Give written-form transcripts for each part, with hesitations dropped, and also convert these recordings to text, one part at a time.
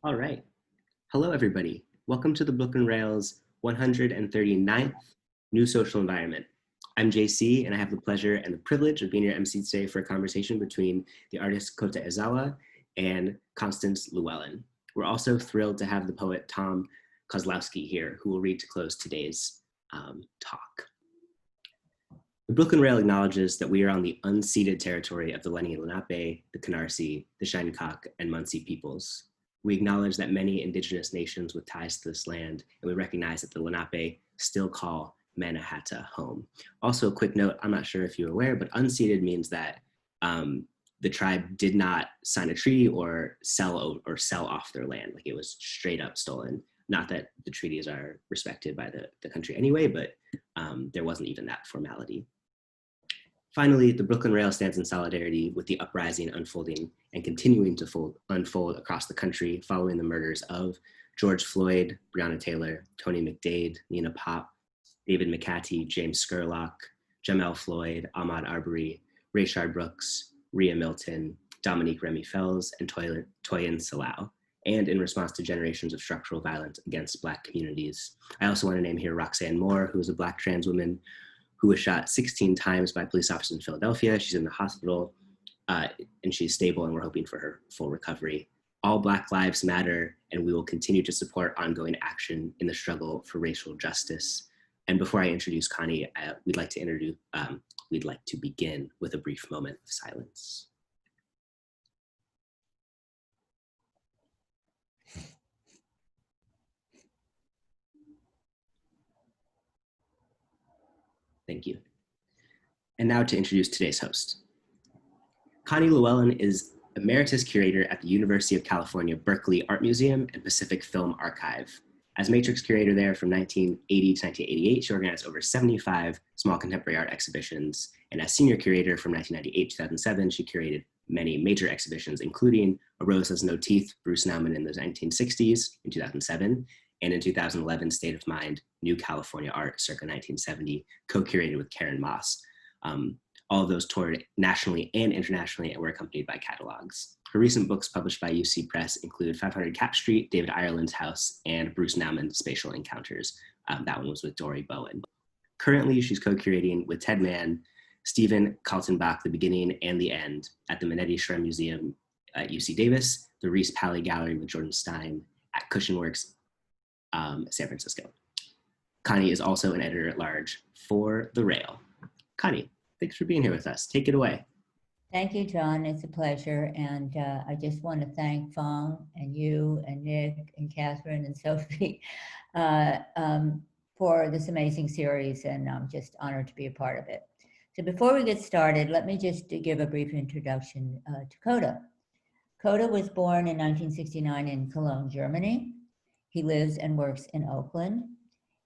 All right. Hello, everybody. Welcome to the Brooklyn Rail's 139th New Social Environment. I'm JC, and I have the pleasure and the privilege of being your MC today for a conversation between the artist Kota Ezawa and Constance Lewallen. We're also thrilled to have the poet Tom Kozlowski here, who will read to close today's talk. The Brooklyn Rail acknowledges that we are on the unceded territory of the Lenni Lenape, the Canarsie, the Shinnecock, and Munsee peoples. We acknowledge that many indigenous nations with ties to this land, and we recognize that the Lenape still call Mannahatta home. Also, a quick note, I'm not sure if you're aware, but unceded means that the tribe did not sign a treaty or sell off their land. Like, it was straight up stolen. Not that the treaties are respected by the country anyway, but there wasn't even that formality. Finally, the Brooklyn Rail stands in solidarity with the uprising unfolding and continuing to unfold across the country following the murders of George Floyd, Breonna Taylor, Tony McDade, Nina Pop, David McCatty, James Scurlock, Jamel Floyd, Ahmaud Arbery, Rayshard Brooks, Rhea Milton, Dominique Remy Fells, and Toyin Salau, and in response to generations of structural violence against Black communities. I also want to name here Roxanne Moore, who is a Black trans woman who was shot 16 times by police officers in Philadelphia. She's in the hospital and she's stable, and we're hoping for her full recovery. All Black lives matter, and we will continue to support ongoing action in the struggle for racial justice. And before I introduce Connie, we'd like to begin with a brief moment of silence. Thank you. And now to introduce today's host. Connie Lewallen is Emeritus Curator at the University of California, Berkeley Art Museum and Pacific Film Archive. As Matrix Curator there from 1980 to 1988, she organized over 75 small contemporary art exhibitions. And as Senior Curator from 1998 to 2007, she curated many major exhibitions, including A Rose Has No Teeth, Bruce Nauman in the 1960s in 2007, and in 2011, State of Mind, New California Art, circa 1970, co-curated with Karen Moss. All of those toured nationally and internationally and were accompanied by catalogs. Her recent books published by UC Press include 500 Cap Street, David Ireland's House, and Bruce Nauman, Spatial Encounters. That one was with Dory Bowen. Currently, she's co-curating with Ted Mann, Stephen Kaltenbach, The Beginning and the End at the Manetti Shrem Museum at UC Davis, the Reese Pally Gallery with Jordan Stein at Cushion Works, San Francisco. Connie is also an editor-at-large for The Rail. Connie, thanks for being here with us. Take it away. Thank you, John. It's a pleasure. And I just want to thank Fong and you and Nick and Catherine and Sophie for this amazing series, and I'm just honored to be a part of it. So before we get started, let me just give a brief introduction to Kota. Kota was born in 1969 in Cologne, Germany. He lives and works in Oakland.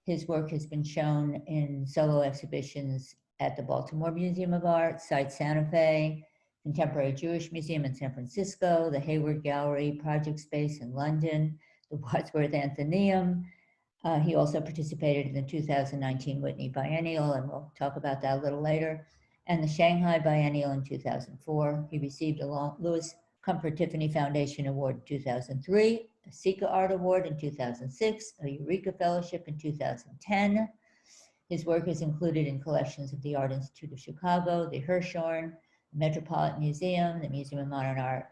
His work has been shown in solo exhibitions at the Baltimore Museum of Art, Site Santa Fe, Contemporary Jewish Museum in San Francisco, the Hayward Gallery, Project Space in London, the Wadsworth Atheneum. He also participated in the 2019 Whitney Biennial, and we'll talk about that a little later, and the Shanghai Biennial in 2004. He received a Louis Comfort Tiffany Foundation Award in 2003, a SECA Art Award in 2006, a Eureka Fellowship in 2010. His work is included in collections of the Art Institute of Chicago, the Hirshhorn, the Metropolitan Museum, the Museum of Modern Art,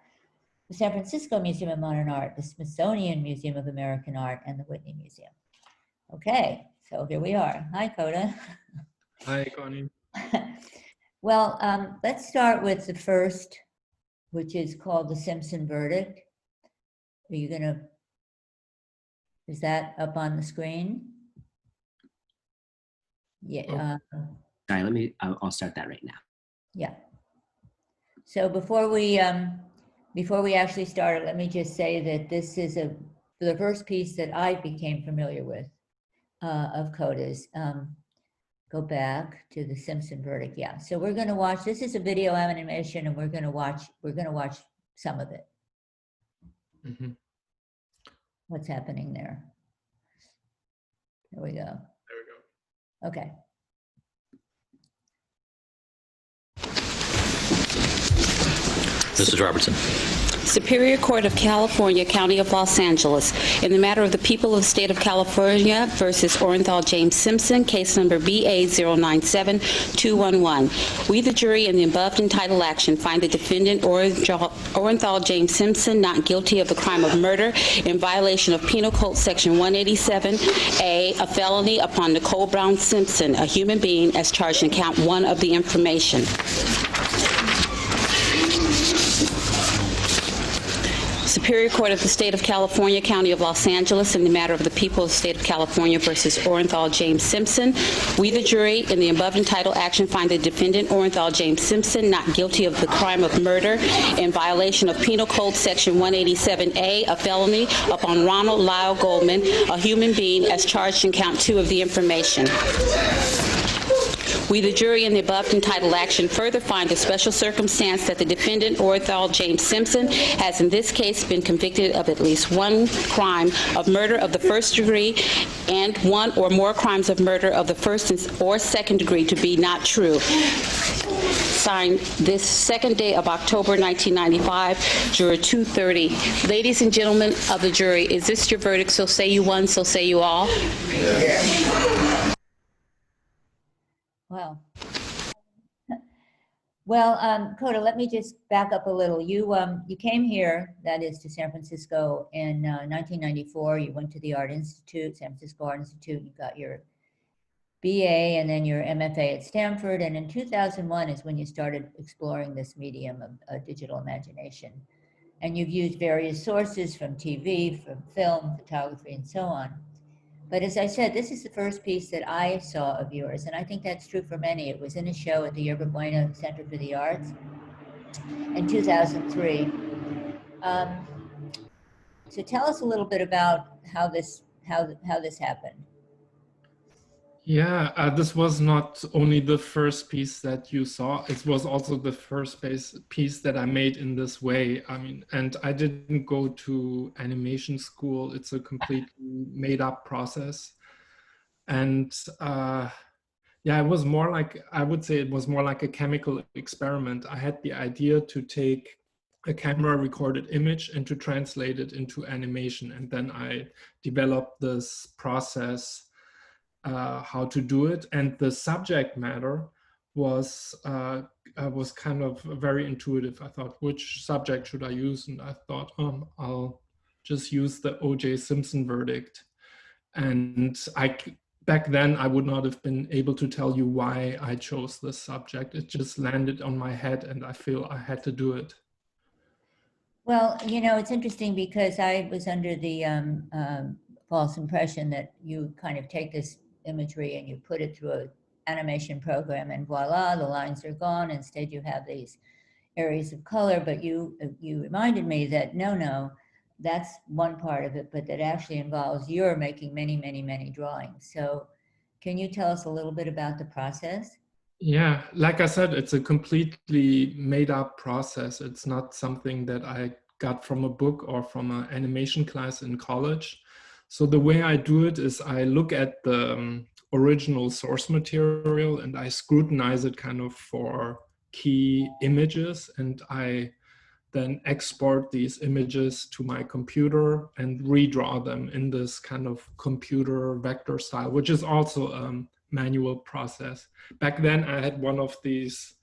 the San Francisco Museum of Modern Art, the Smithsonian Museum of American Art, and the Whitney Museum. Okay, so here we are. Hi, Kota. Hi, Connie. Well, let's start with the first, which is called The Simpson Verdict. Are you gonna, is that up on the screen? Yeah. Sorry, I'll start that right now. Yeah. So before we actually start, let me just say that this is the first piece that I became familiar with of Kota's. Go back to The Simpson Verdict. Yeah. So we're going to watch. This is a video animation, and we're going to watch some of it. Mm-hmm. What's happening there? There we go. There we go. Okay. Mrs. Robertson, Superior Court of California, County of Los Angeles, in the matter of the people of the state of California versus Orenthal James Simpson, case number BA097211. We, the jury, in the above entitled action, find the defendant Orenthal James Simpson not guilty of the crime of murder in violation of Penal Code Section 187A, a felony upon Nicole Brown Simpson, a human being, as charged in count 1 of the information. Superior Court of the State of California, County of Los Angeles, in the matter of the people of the State of California versus Orenthal James Simpson. We, the jury, in the above entitled action, find the defendant Orenthal James Simpson not guilty of the crime of murder in violation of Penal Code Section 187A, a felony upon Ronald Lyle Goldman, a human being, as charged in count 2 of the information. We, the jury, in the above entitled action, further find the special circumstance that the defendant, Orenthal James Simpson, has in this case been convicted of at least one crime of murder of the first degree and one or more crimes of murder of the first or second degree to be not true. Signed this second day of October 1995, Juror 230. Ladies and gentlemen of the jury, is this your verdict? So say you one, so say you all. Wow. Well, Kota, let me just back up a little. You came here, that is to San Francisco, in 1994. You went to the Art Institute, San Francisco Art Institute. You got your BA and then your MFA at Stanford. And in 2001 is when you started exploring this medium of digital imagination. And you've used various sources from TV, from film, photography, and so on. But as I said, this is the first piece that I saw of yours, and I think that's true for many. It was in a show at the Yerba Buena Center for the Arts in 2003. So tell us a little bit about how this happened. Yeah, this was not only the first piece that you saw, it was also the first piece that I made in this way. I mean, and I didn't go to animation school. It's a completely made up process. And yeah, it was more like, I would say it was more like a chemical experiment. I had the idea to take a camera recorded image and to translate it into animation. And then I developed this process how to do it, and the subject matter was kind of very intuitive. I thought, which subject should I use? And I thought, I'll just use the O.J. Simpson verdict. And back then, I would not have been able to tell you why I chose this subject. It just landed on my head, and I feel I had to do it. Well, you know, it's interesting because I was under the false impression that you kind of take this imagery and you put it through an animation program and voila, the lines are gone. Instead, you have these areas of color, but you reminded me that no, that's one part of it, but that actually involves you're making many, many, many drawings. So can you tell us a little bit about the process? Yeah, like I said, it's a completely made up process. It's not something that I got from a book or from an animation class in college. So the way I do it is I look at the original source material and I scrutinize it kind of for key images, and I then export these images to my computer and redraw them in this kind of computer vector style, which is also a manual process. Back then I had one of these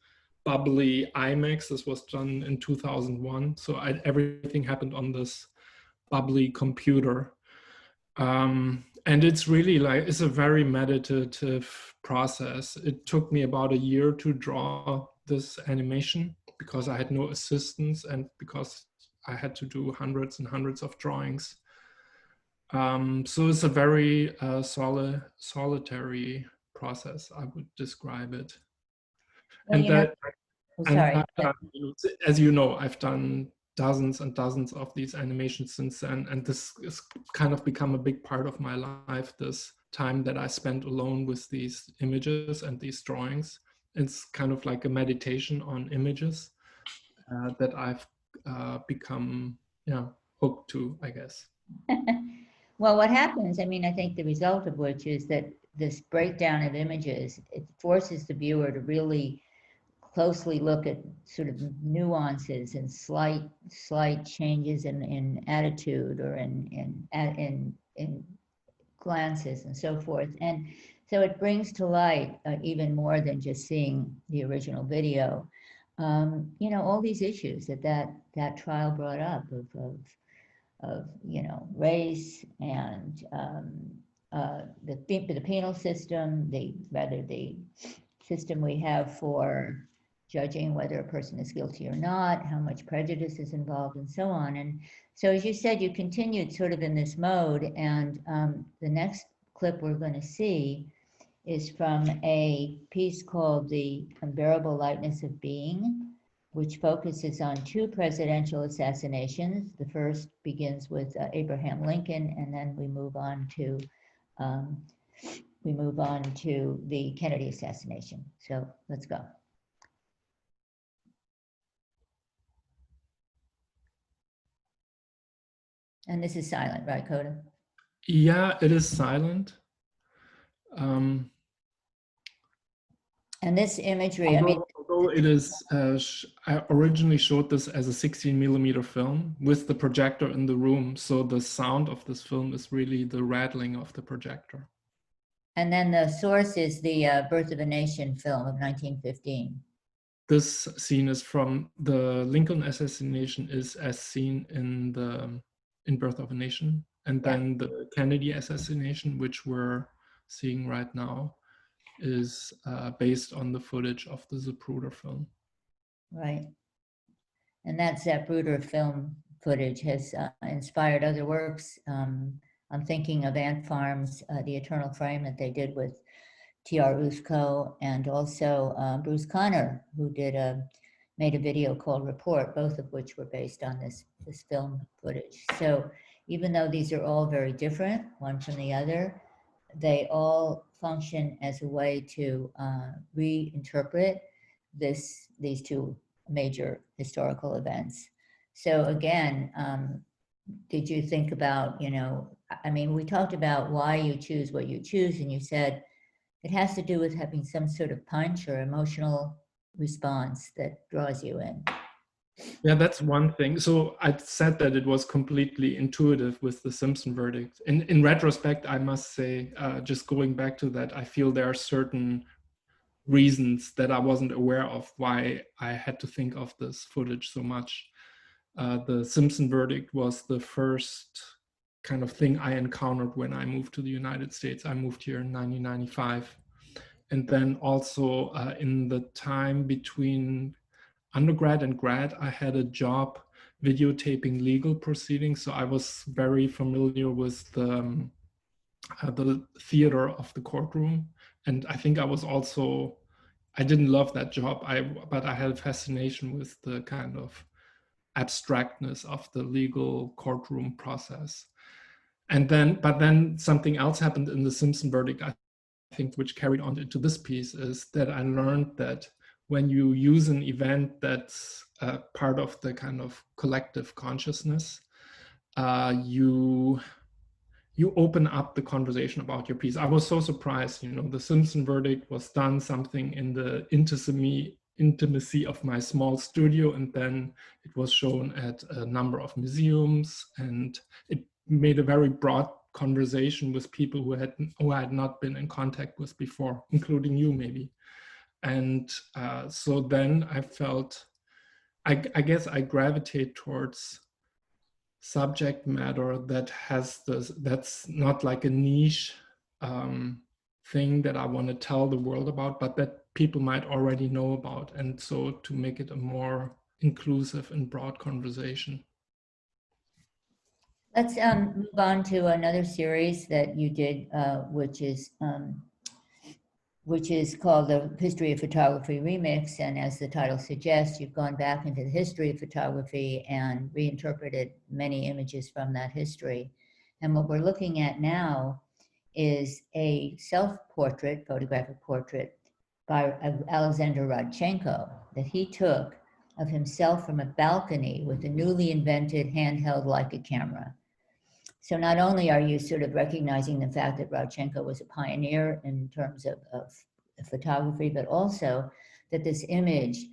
bubbly iMacs. This was done in 2001. So everything happened on this bubbly computer. And it's really like, it's a very meditative process. It took me about a year to draw this animation because I had no assistants and because I had to do hundreds and hundreds of drawings. So it's a very solitary process, I would describe it. Well, and as you know, I've done dozens and dozens of these animations since then, and this has kind of become a big part of my life, this time that I spent alone with these images and these drawings. It's kind of like a meditation on images that I've become hooked to, I guess. Well, what happens, I mean, I think the result of which is that this breakdown of images, it forces the viewer to really closely look at sort of nuances and slight changes in attitude or in glances and so forth. And so it brings to light even more than just seeing the original video, you know, all these issues that trial brought up of you know, race and the penal system, the system we have for judging whether a person is guilty or not, how much prejudice is involved, and so on. And so, as you said, you continued sort of in this mode, and the next clip we're going to see is from a piece called The Unbearable Lightness of Being, which focuses on 2 presidential assassinations. The first begins with Abraham Lincoln, and then we move on to the Kennedy assassination. So let's go. And this is silent, right, Kota? Yeah, it is silent. And this imagery, although it is, I originally showed this as a 16mm film with the projector in the room. So the sound of this film is really the rattling of the projector. And then the source is the Birth of a Nation film of 1915. This scene is from the Lincoln assassination, is as seen in Birth of a Nation. And then the Kennedy assassination, which we're seeing right now, is based on the footage of the Zapruder film. Right. And that Zapruder film footage has inspired other works. I'm thinking of Ant Farm's The Eternal Frame that they did with T.R. Usko, and also Bruce Conner, who made a video called Report, both of which were based on this film footage. So even though these are all very different, one from the other, they all function as a way to reinterpret these 2 major historical events. So again, did you think about, you know, I mean, we talked about why you choose what you choose, and you said it has to do with having some sort of punch or emotional response that draws you in. Yeah, that's one thing. So I said that it was completely intuitive with the Simpson verdict. In retrospect, I must say, just going back to that, I feel there are certain reasons that I wasn't aware of why I had to think of this footage so much. The Simpson verdict was the first kind of thing I encountered when I moved to the United States. I moved here in 1995. And then also in the time between undergrad and grad, I had a job videotaping legal proceedings. So I was very familiar with the theater of the courtroom. And I think I was also, I didn't love that job, but I had a fascination with the kind of abstractness of the legal courtroom process. But then something else happened in the Simpson verdict, I think, which carried on into this piece, is that I learned that when you use an event that's part of the kind of collective consciousness, you open up the conversation about your piece. I was so surprised, you know, the Simpson verdict was done something in the intimacy of my small studio, and then it was shown at a number of museums, and it made a very broad conversation with people who I had not been in contact with before, including you maybe. And so then I felt, I guess I gravitate towards subject matter that has this, that's not like a niche thing that I want to tell the world about, but that people might already know about. And so to make it a more inclusive and broad conversation. Let's move on to another series that you did, which is called The History of Photography Remix. And as the title suggests, you've gone back into the history of photography and reinterpreted many images from that history. And what we're looking at now is a self-portrait, photographic portrait by Alexander Rodchenko that he took of himself from a balcony with a newly invented handheld Leica camera. So not only are you sort of recognizing the fact that Rodchenko was a pioneer in terms of photography, but also that this image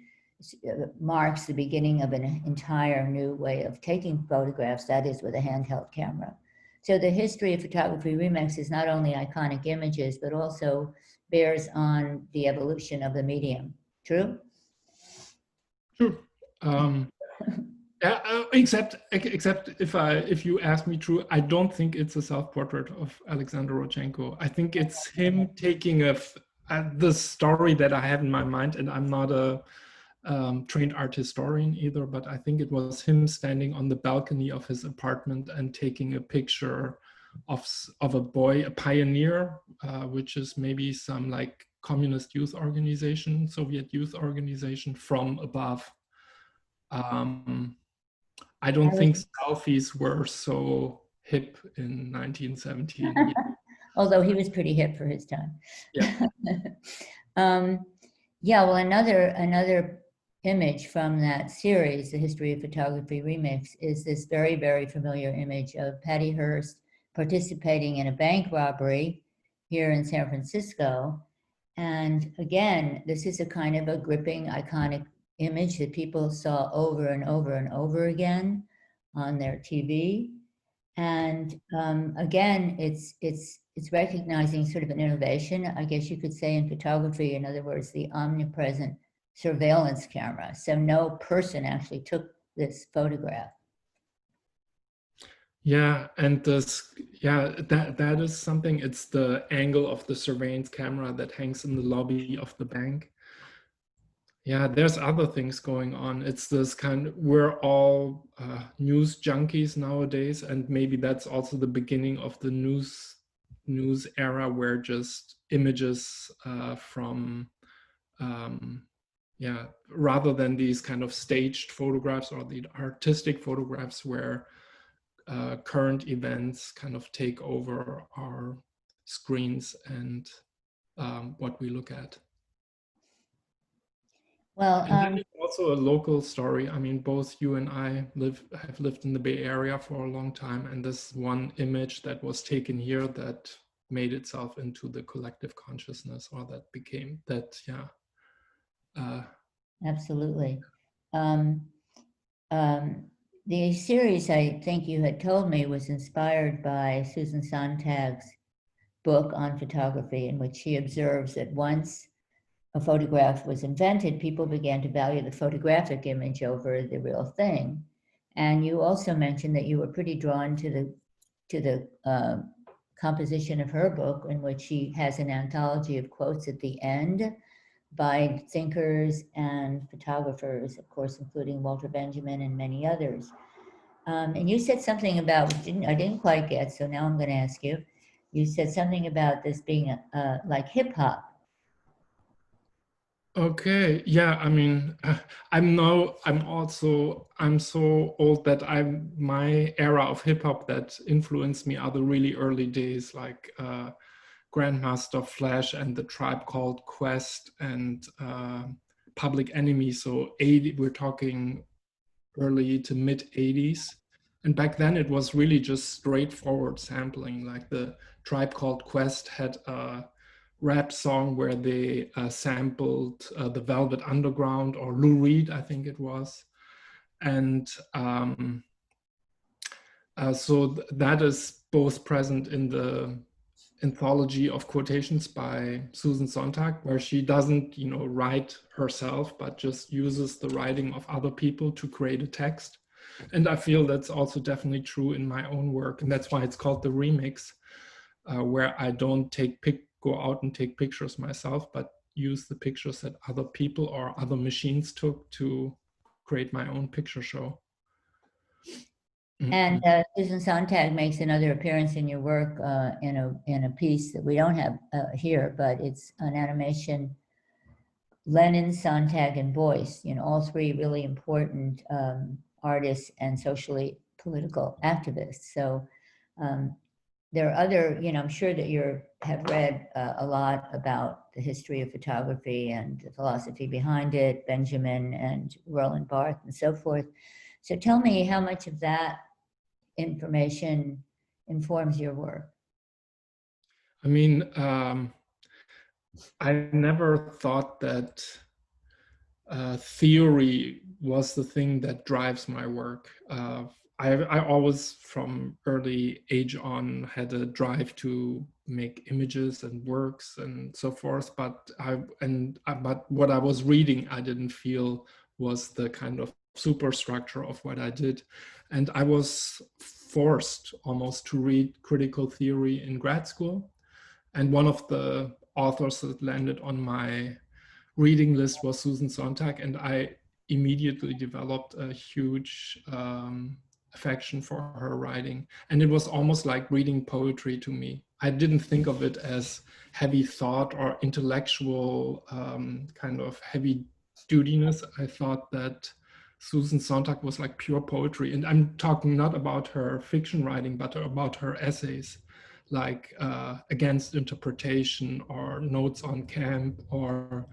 marks the beginning of an entire new way of taking photographs, that is with a handheld camera. So the history of photography remix is not only iconic images, but also bears on the evolution of the medium. True? True. Except if you ask me true, I don't think it's a self-portrait of Alexander Rodchenko. I think it's him taking the story that I have in my mind, and I'm not a trained art historian either, but I think it was him standing on the balcony of his apartment and taking a picture of a boy, a pioneer, which is maybe some like communist youth organization, Soviet youth organization, from above. I don't think selfies were so hip in 1917. Although he was pretty hip for his time. Yeah. Yeah, well, another image from that series, The History of Photography Remix, is this very, very familiar image of Patty Hearst participating in a bank robbery here in San Francisco. And again, this is a kind of a gripping, iconic image that people saw over and over and over again on their TV. And again, it's recognizing sort of an innovation, I guess you could say, in photography. In other words, the omnipresent surveillance camera. So no person actually took this photograph. Yeah, and that is something. It's the angle of the surveillance camera that hangs in the lobby of the bank. Yeah, there's other things going on. It's this we're all news junkies nowadays, and maybe that's also the beginning of the news era, where just images from rather than these kind of staged photographs or the artistic photographs, where current events kind of take over our screens and what we look at. Well, and also a local story. I mean, both you and I have lived in the Bay Area for a long time, and this one image that was taken here that made itself into the collective consciousness, or that became that. Absolutely. The series, I think you had told me, was inspired by Susan Sontag's book on photography, in which she observes that once a photograph was invented, people began to value the photographic image over the real thing. And you also mentioned that you were pretty drawn to the composition of her book, in which she has an anthology of quotes at the end by thinkers and photographers, of course, including Walter Benjamin and many others. And you said something about, I didn't quite get, so now I'm going to ask you. You said something about this being like hip hop. Okay, yeah, I mean, I'm so old that my era of hip hop that influenced me are the really early days, like Grandmaster Flash and the Tribe Called Quest and Public Enemy. So we're talking early to mid 80s. And back then it was really just straightforward sampling. Like the Tribe Called Quest had a rap song where they sampled the Velvet Underground, or Lou Reed, I think it was. And so that is both present in the anthology of quotations by Susan Sontag, where she doesn't, write herself, but just uses the writing of other people to create a text. And I feel that's also definitely true in my own work. And that's why it's called the remix, where I don't go out and take pictures myself, but use the pictures that other people or other machines took to create my own picture show. And Susan Sontag makes another appearance in your work in a piece that we don't have here, but it's an animation, Lenin, Sontag, and Boyce, all three really important artists and socially political activists. So there are other, I'm sure that you have read a lot about the history of photography and the philosophy behind it, Benjamin and Roland Barthes and so forth. So tell me how much of that information informs your work. I mean, I never thought that theory was the thing that drives my work. I always, from early age on, had a drive to make images and works and so forth. But what I was reading, I didn't feel was the kind of superstructure of what I did, and I was forced almost to read critical theory in grad school. And one of the authors that landed on my reading list was Susan Sontag, and I immediately developed a huge affection for her writing. And it was almost like reading poetry to me. I didn't think of it as heavy thought or intellectual kind of heavy dudiness. I thought that Susan Sontag was like pure poetry. And I'm talking not about her fiction writing, but about her essays, like Against Interpretation or Notes on Camp or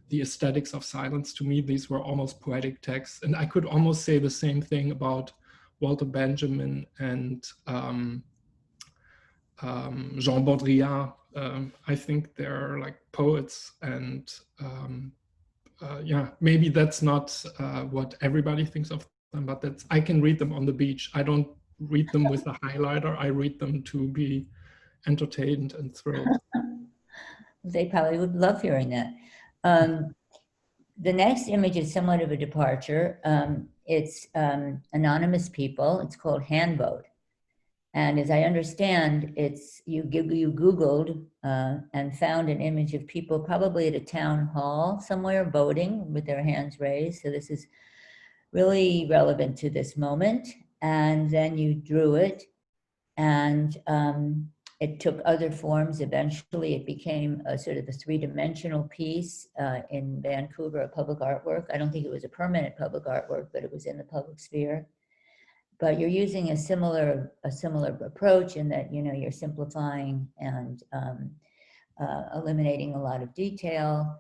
The Aesthetics of Silence. To me, these were almost poetic texts. And I could almost say the same thing about Walter Benjamin and Jean Baudrillard. I think they're like poets, and yeah, maybe that's not what everybody thinks of them, but that's, I can read them on the beach. I don't read them with a highlighter. I read them to be entertained and thrilled. They probably would love hearing that. The next image is somewhat of a departure. It's anonymous people. It's called Handvote. And as I understand, it's you Googled and found an image of people probably at a town hall somewhere voting with their hands raised. So this is really relevant to this moment. And then you drew it, and it took other forms. Eventually, it became a sort of a three-dimensional piece in Vancouver, a public artwork. I don't think it was a permanent public artwork, but it was in the public sphere. But you're using a similar approach in that, you know, you're simplifying and eliminating a lot of detail.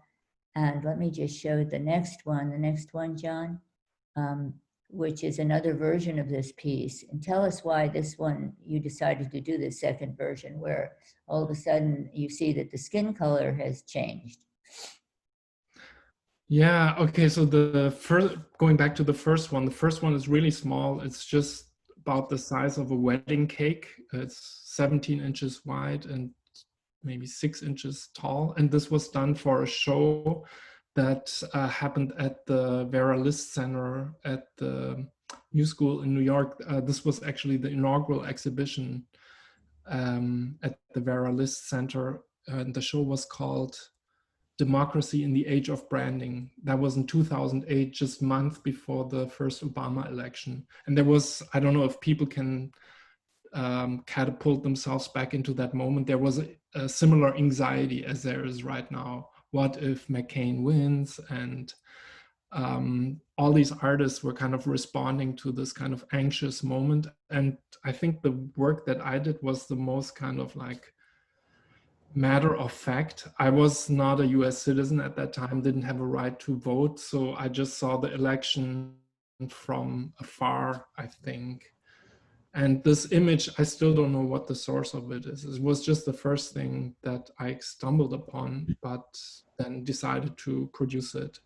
And let me just show the next one, John, which is another version of this piece. And tell us why this one, you decided to do this second version, where all of a sudden you see that the skin color has changed. Yeah, okay, so going back to the first one is really small. It's just about the size of a wedding cake. It's 17 inches wide and maybe 6 inches tall. And this was done for a show that happened at the Vera List Center at the New School in New York. This was actually the inaugural exhibition at the Vera List Center. And the show was called Democracy in the Age of Branding. That was in 2008, just months before the first Obama election. And there was, I don't know if people can catapult themselves back into that moment. There was a similar anxiety as there is right now. What if McCain wins? And all these artists were kind of responding to this kind of anxious moment. And I think the work that I did was the most kind of like matter of fact. I was not a US citizen at that time, didn't have a right to vote. So I just saw the election from afar, I think. And this image, I still don't know what the source of it is. It was just the first thing that I stumbled upon, but then decided to produce it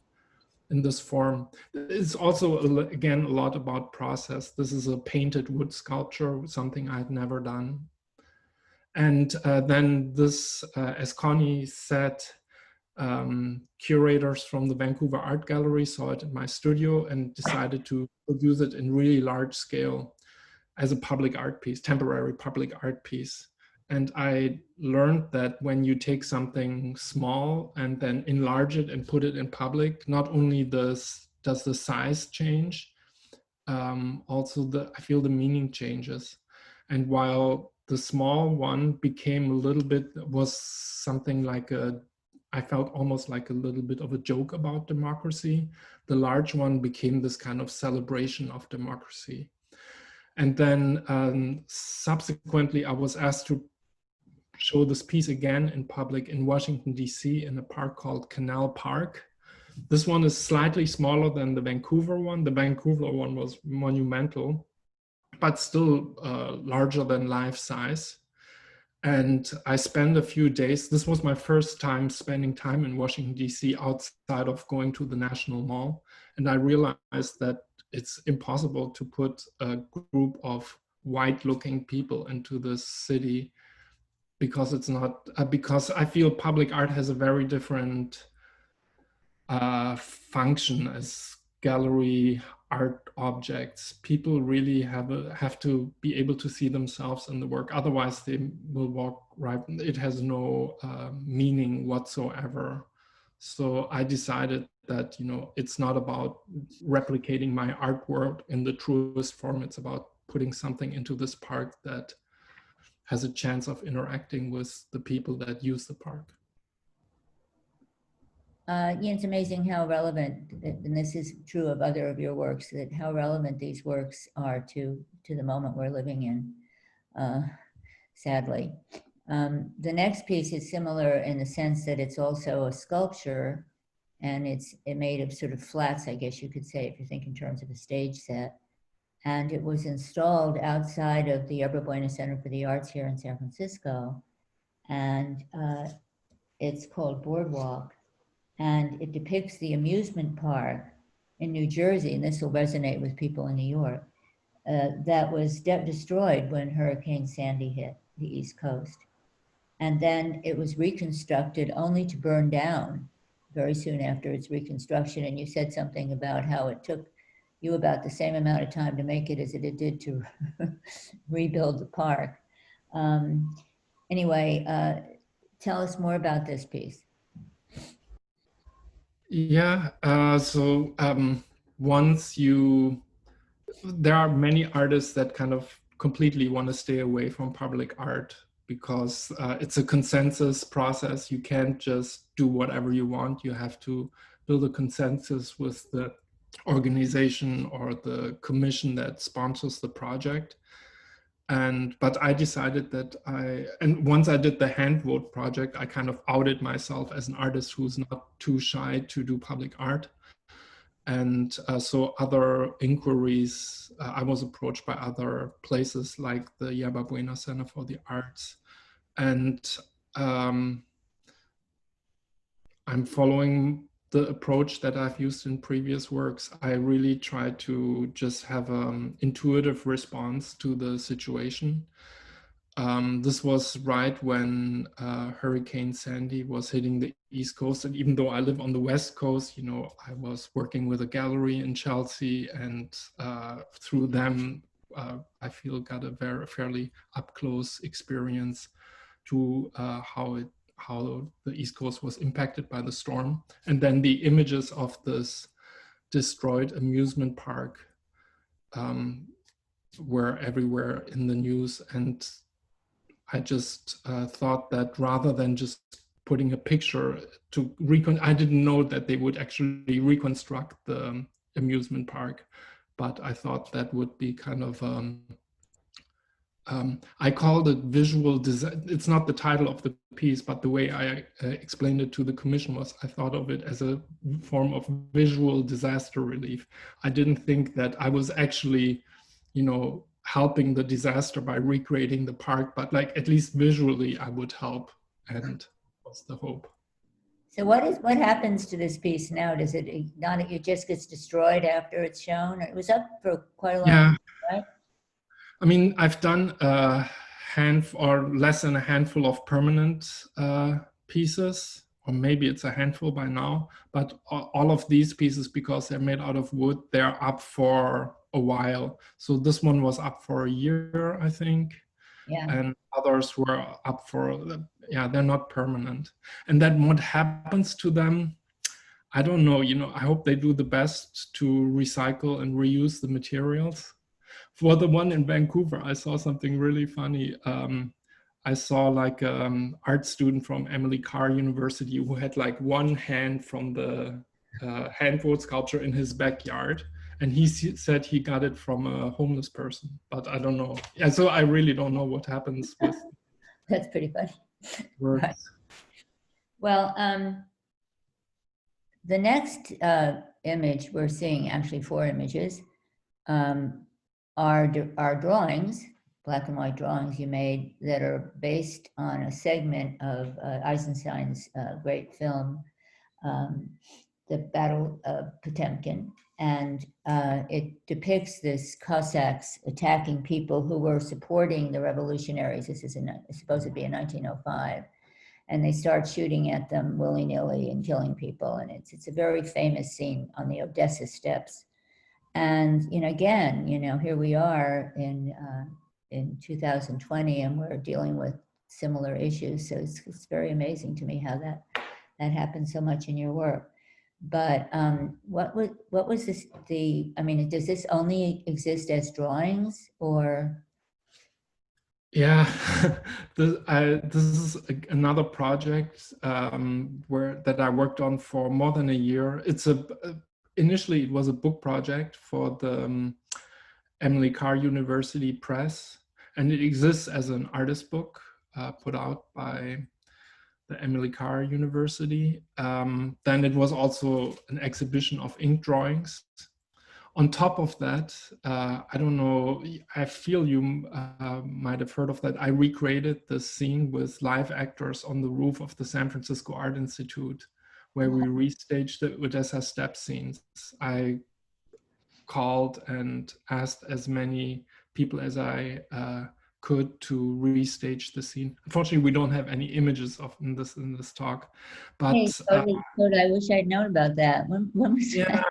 in this form. It's also, again, a lot about process. This is a painted wood sculpture, something I had never done. And then this, as Connie said, curators from the Vancouver Art Gallery saw it in my studio and decided to produce it in really large scale as a public art piece, temporary public art piece. And I learned that when you take something small and then enlarge it and put it in public, not only does the size change, also I feel the meaning changes. And while the small one became a little bit, was something like I felt almost like a little bit of a joke about democracy. The large one became this kind of celebration of democracy. And then subsequently, I was asked to show this piece again in public in Washington, DC, in a park called Canal Park. This one is slightly smaller than the Vancouver one. The Vancouver one was monumental, but still larger than life size. And I spent a few days. This was my first time spending time in Washington, D.C. outside of going to the National Mall. And I realized that it's impossible to put a group of white-looking people into this city because it's not, because I feel public art has a very different function as gallery art objects. People really have to be able to see themselves in the work. Otherwise, they will walk right. It has no meaning whatsoever. So I decided that, you know, it's not about replicating my artwork in the truest form. It's about putting something into this park that has a chance of interacting with the people that use the park. Yeah, it's amazing how relevant, and this is true of other of your works, that how relevant these works are to the moment we're living in, sadly. The next piece is similar in the sense that it's also a sculpture, and it's made of sort of flats, I guess you could say, if you think in terms of a stage set. And it was installed outside of the Yerba Buena Center for the Arts here in San Francisco. And it's called Boardwalk. And it depicts the amusement park in New Jersey, and this will resonate with people in New York, that was destroyed when Hurricane Sandy hit the East Coast. And then it was reconstructed only to burn down very soon after its reconstruction. And you said something about how it took you about the same amount of time to make it as it did to rebuild the park. Anyway, tell us more about this piece. Yeah, so once there are many artists that kind of completely want to stay away from public art because it's a consensus process. You can't just do whatever you want. You have to build a consensus with the organization or the commission that sponsors the project. But I decided that and once I did the hand vote project, I kind of outed myself as an artist who's not too shy to do public art. And so other inquiries, I was approached by other places like the Yerba Buena Center for the Arts. And I'm following the approach that I've used in previous works. I really try to just have an intuitive response to the situation. This was right when Hurricane Sandy was hitting the East Coast. And even though I live on the West Coast, you know, I was working with a gallery in Chelsea, and through them, I feel got a fairly up-close experience to how the East Coast was impacted by the storm. And then the images of this destroyed amusement park were everywhere in the news. And I just thought that rather than just putting a picture I didn't know that they would actually reconstruct the amusement park, but I thought that would be kind of I called it visual design. It's not the title of the piece, but the way I explained it to the commission was I thought of it as a form of visual disaster relief. I didn't think that I was actually, you know, helping the disaster by recreating the park, but like at least visually I would help, and was the hope. So what happens to this piece now? Does it just gets destroyed after it's shown? It was up for quite a long time, right? I mean, I've done a less than a handful of permanent pieces, or maybe it's a handful by now, but all of these pieces, because they're made out of wood, they're up for a while. So this one was up for a year, I think. Yeah. And others were up for, they're not permanent. And then what happens to them, I don't know, you know, I hope they do the best to recycle and reuse the materials. For the one in Vancouver, I saw something really funny. I saw like an art student from Emily Carr University who had like one hand from the hand vote sculpture in his backyard. And he said he got it from a homeless person, but I don't know. Yeah, so I really don't know what happens with That's pretty funny. words. Right. Well, the next image we're seeing, actually 4 images, are drawings black and white drawings you made that are based on a segment of Eisenstein's great film, The Battle of Potemkin. And it depicts this Cossacks attacking people who were supporting the revolutionaries. This is supposed to be in 1905. And they start shooting at them willy-nilly and killing people. And it's a very famous scene on the Odessa steppes. And, again, here we are in 2020, and we're dealing with similar issues. So it's very amazing to me how that happens so much in your work. But what was this, does this only exist as drawings, or? Yeah, this is another project that I worked on for more than a year. Initially, it was a book project for the Emily Carr University Press, and it exists as an artist book put out by the Emily Carr University. Then it was also an exhibition of ink drawings. On top of that, I don't know, I feel you might have heard of that. I recreated the scene with live actors on the roof of the San Francisco Art Institute, where we restaged the Odessa step scenes. I called and asked as many people as I could to restage the scene. Unfortunately, we don't have any images of in this talk. But hey, I wish I'd known about that. When was that?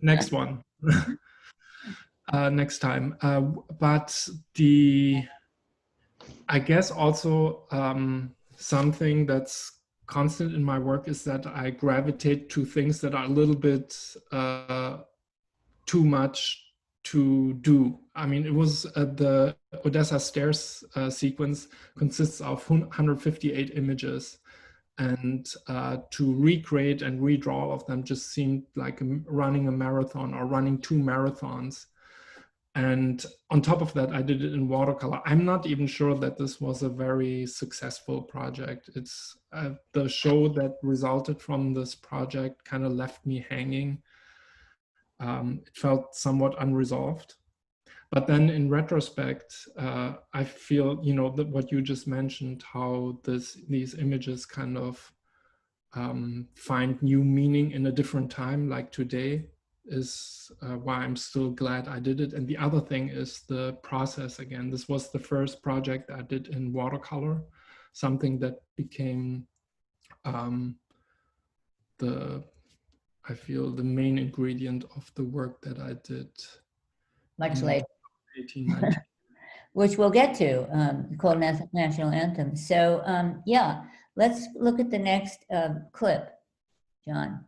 Next one. Next time. But I guess also something that's constant in my work is that I gravitate to things that are a little bit too much to do. I mean, it was the Odessa stairs sequence consists of 158 images, and to recreate and redraw all of them just seemed like running a marathon or running 2 marathons. And on top of that, I did it in watercolor. I'm not even sure that this was a very successful project. It's the show that resulted from this project kind of left me hanging. It felt somewhat unresolved. But then in retrospect, I feel, that what you just mentioned, how these images kind of find new meaning in a different time, like today, is why I'm still glad I did it. And the other thing is the process again. This was the first project I did in watercolor, something that became I feel the main ingredient of the work that I did. Much later. 1890. Which we'll get to, called National Anthem. So yeah, let's look at the next clip, John.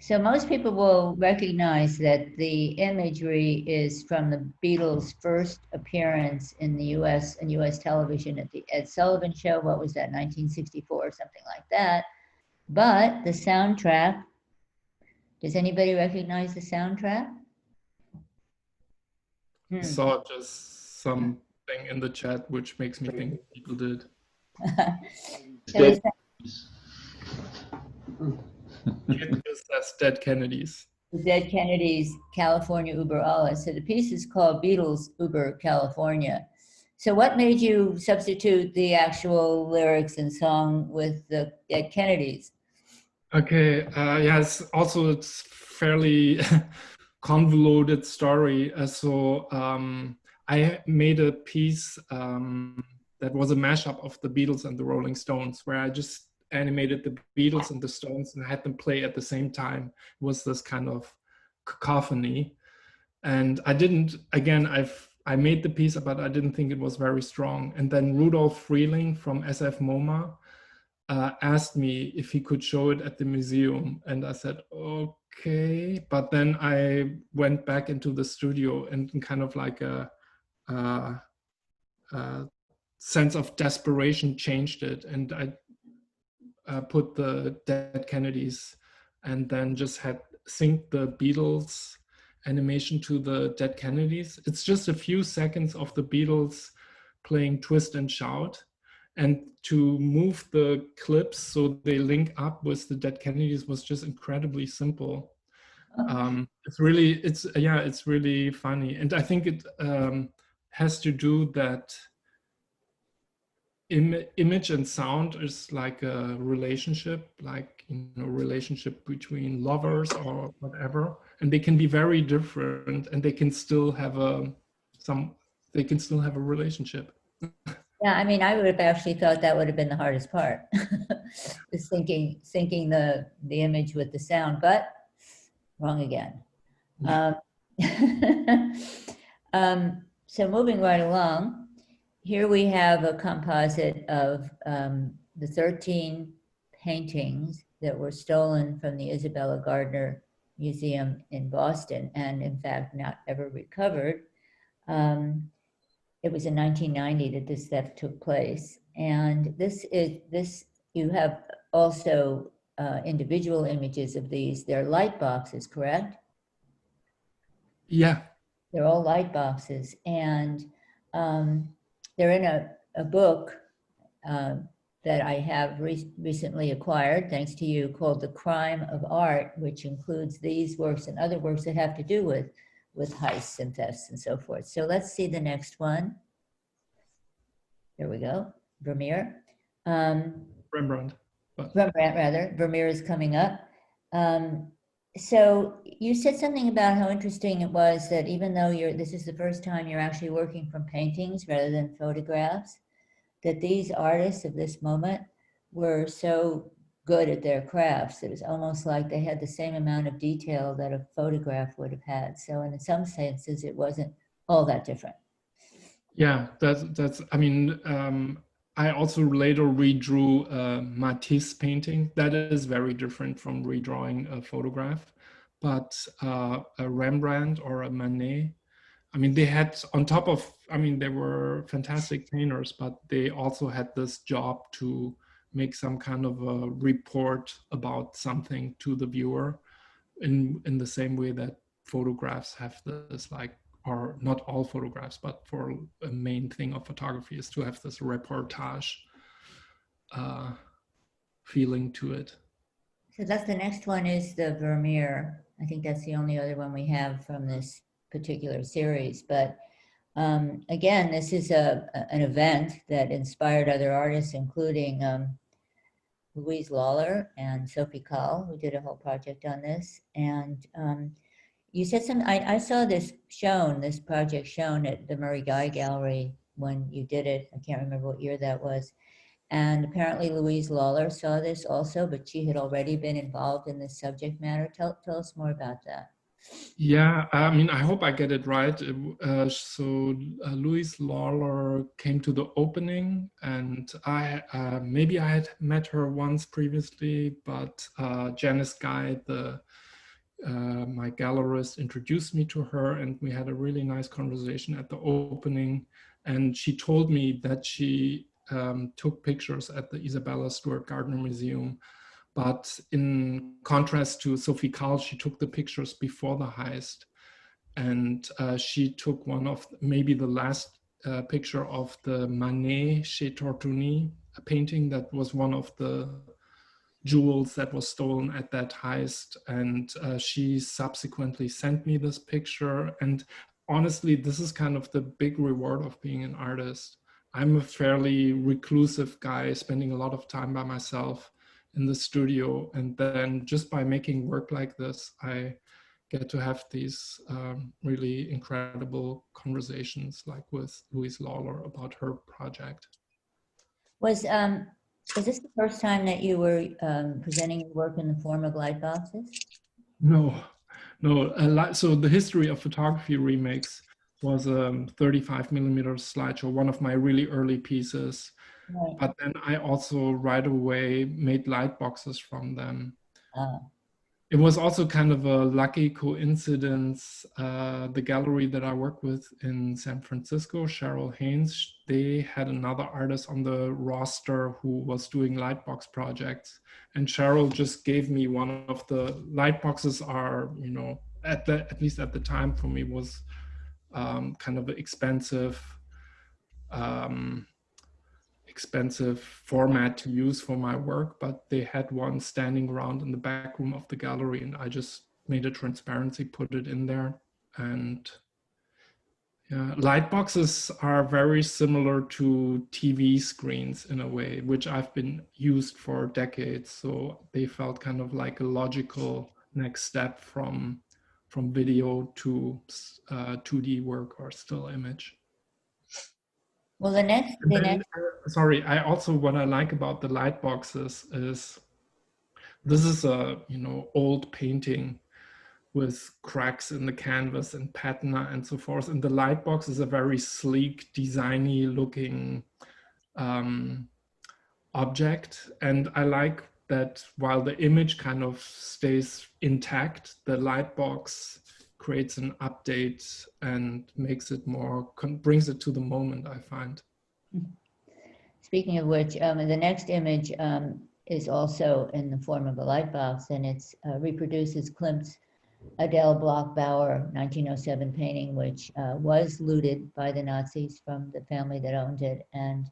So most people will recognize that the imagery is from the Beatles' first appearance in the U.S. and U.S. television at the Ed Sullivan Show. What was that, 1964 or something like that? But the soundtrack, does anybody recognize the soundtrack? I saw just something in the chat which makes me think people did. So It just says Dead Kennedys. Dead Kennedys, California Uber Alles. So the piece is called Beatles Uber California. So what made you substitute the actual lyrics and song with the Dead Kennedys? Okay, yes, also it's fairly convoluted story. So I made a piece that was a mashup of the Beatles and the Rolling Stones, where I just animated the Beatles and the Stones and had them play at the same time. It was this kind of cacophony. And I didn't, again, I made the piece, but I didn't think it was very strong. And then Rudolf Frieling from SF MoMA asked me if he could show it at the museum. And I said, okay. But then I went back into the studio and kind of like a sense of desperation changed it. And I put the Dead Kennedys and then just had synced the Beatles animation to the Dead Kennedys. It's just a few seconds of the Beatles playing Twist and Shout, and to move the clips so they link up with the Dead Kennedys was just incredibly simple. It's really funny, and I think it has to do that image and sound is like a relationship, like, you know, relationship between lovers or whatever, and they can be very different, and they can still have a relationship. Yeah, I mean, I would have actually thought that would have been the hardest part, is syncing the image with the sound, but wrong again. So moving right along, here we have a composite of the 13 paintings that were stolen from the Isabella Gardner Museum in Boston, and in fact not ever recovered. It was in 1990 that this theft took place. And you have also individual images of these. They're light boxes, correct? Yeah. They're all light boxes. And they're in a book that I have recently acquired, thanks to you, called The Crime of Art, which includes these works and other works that have to do with heists and thefts and so forth. So let's see the next one. There we go, Vermeer. Rembrandt. Rembrandt, rather. Vermeer is coming up. So you said something about how interesting it was that even though this is the first time you're actually working from paintings rather than photographs, that these artists of this moment were so good at their crafts. It was almost like they had the same amount of detail that a photograph would have had. So in some senses, it wasn't all that different. Yeah, that's. I mean, I also later redrew Matisse's painting. That is very different from redrawing a photograph. But a Rembrandt or a Manet, I mean, they had on top of, I mean, they were fantastic painters, but they also had this job to make some kind of a report about something to the viewer in the same way that photographs have this, like, or not all photographs, but for a main thing of photography is to have this reportage feeling to it. So that's the next one is the Vermeer. I think that's the only other one we have from this particular series. But again, this is an event that inspired other artists, including Louise Lawler and Sophie Kahl, who did a whole project on this. And you said something, I saw this project shown at the Murray Guy Gallery when you did it. I can't remember what year that was. And apparently Louise Lawler saw this also, but she had already been involved in this subject matter. Tell us more about that. Yeah, I mean, I hope I get it right. Louise Lawler came to the opening, and maybe I had met her once previously, but Janice Guy, my gallerist, introduced me to her, and we had a really nice conversation at the opening. And she told me that she took pictures at the Isabella Stewart Gardner Museum. But in contrast to Sophie Kahl, she took the pictures before the heist. And she took one of maybe the last picture of the Manet Chez Tortoni, a painting that was one of the jewels that was stolen at that heist. And she subsequently sent me this picture. And honestly, this is kind of the big reward of being an artist. I'm a fairly reclusive guy, spending a lot of time by myself in the studio, and then just by making work like this, I get to have these really incredible conversations like with Louise Lawler about her project. Was this the first time that you were presenting your work in the form of light boxes? No. So the history of photography remakes was a 35 millimeter slideshow, one of my really early pieces. Right. But then I also right away made light boxes from them. It was also kind of a lucky coincidence. The gallery that I work with in San Francisco, Cheryl Haynes, they had another artist on the roster who was doing lightbox projects. And Cheryl just gave me one of the lightboxes are, you know, at least at the time for me was kind of an expensive format to use for my work, but they had one standing around in the back room of the gallery, and I just made a transparency, put it in there. And yeah, light boxes are very similar to TV screens in a way, which I've been used for decades. So they felt kind of like a logical next step from video to 2D work or still image. Well, the next. Sorry, what I like about the light boxes is this is a, you know, old painting with cracks in the canvas and patina and so forth. And the light box is a very sleek, designy looking object. And I like that while the image kind of stays intact, the light box creates an update and makes it more, brings it to the moment, I find. Speaking of which, the next image is also in the form of a light box, and it reproduces Klimt's Adele Bloch-Bauer 1907 painting, which was looted by the Nazis from the family that owned it, and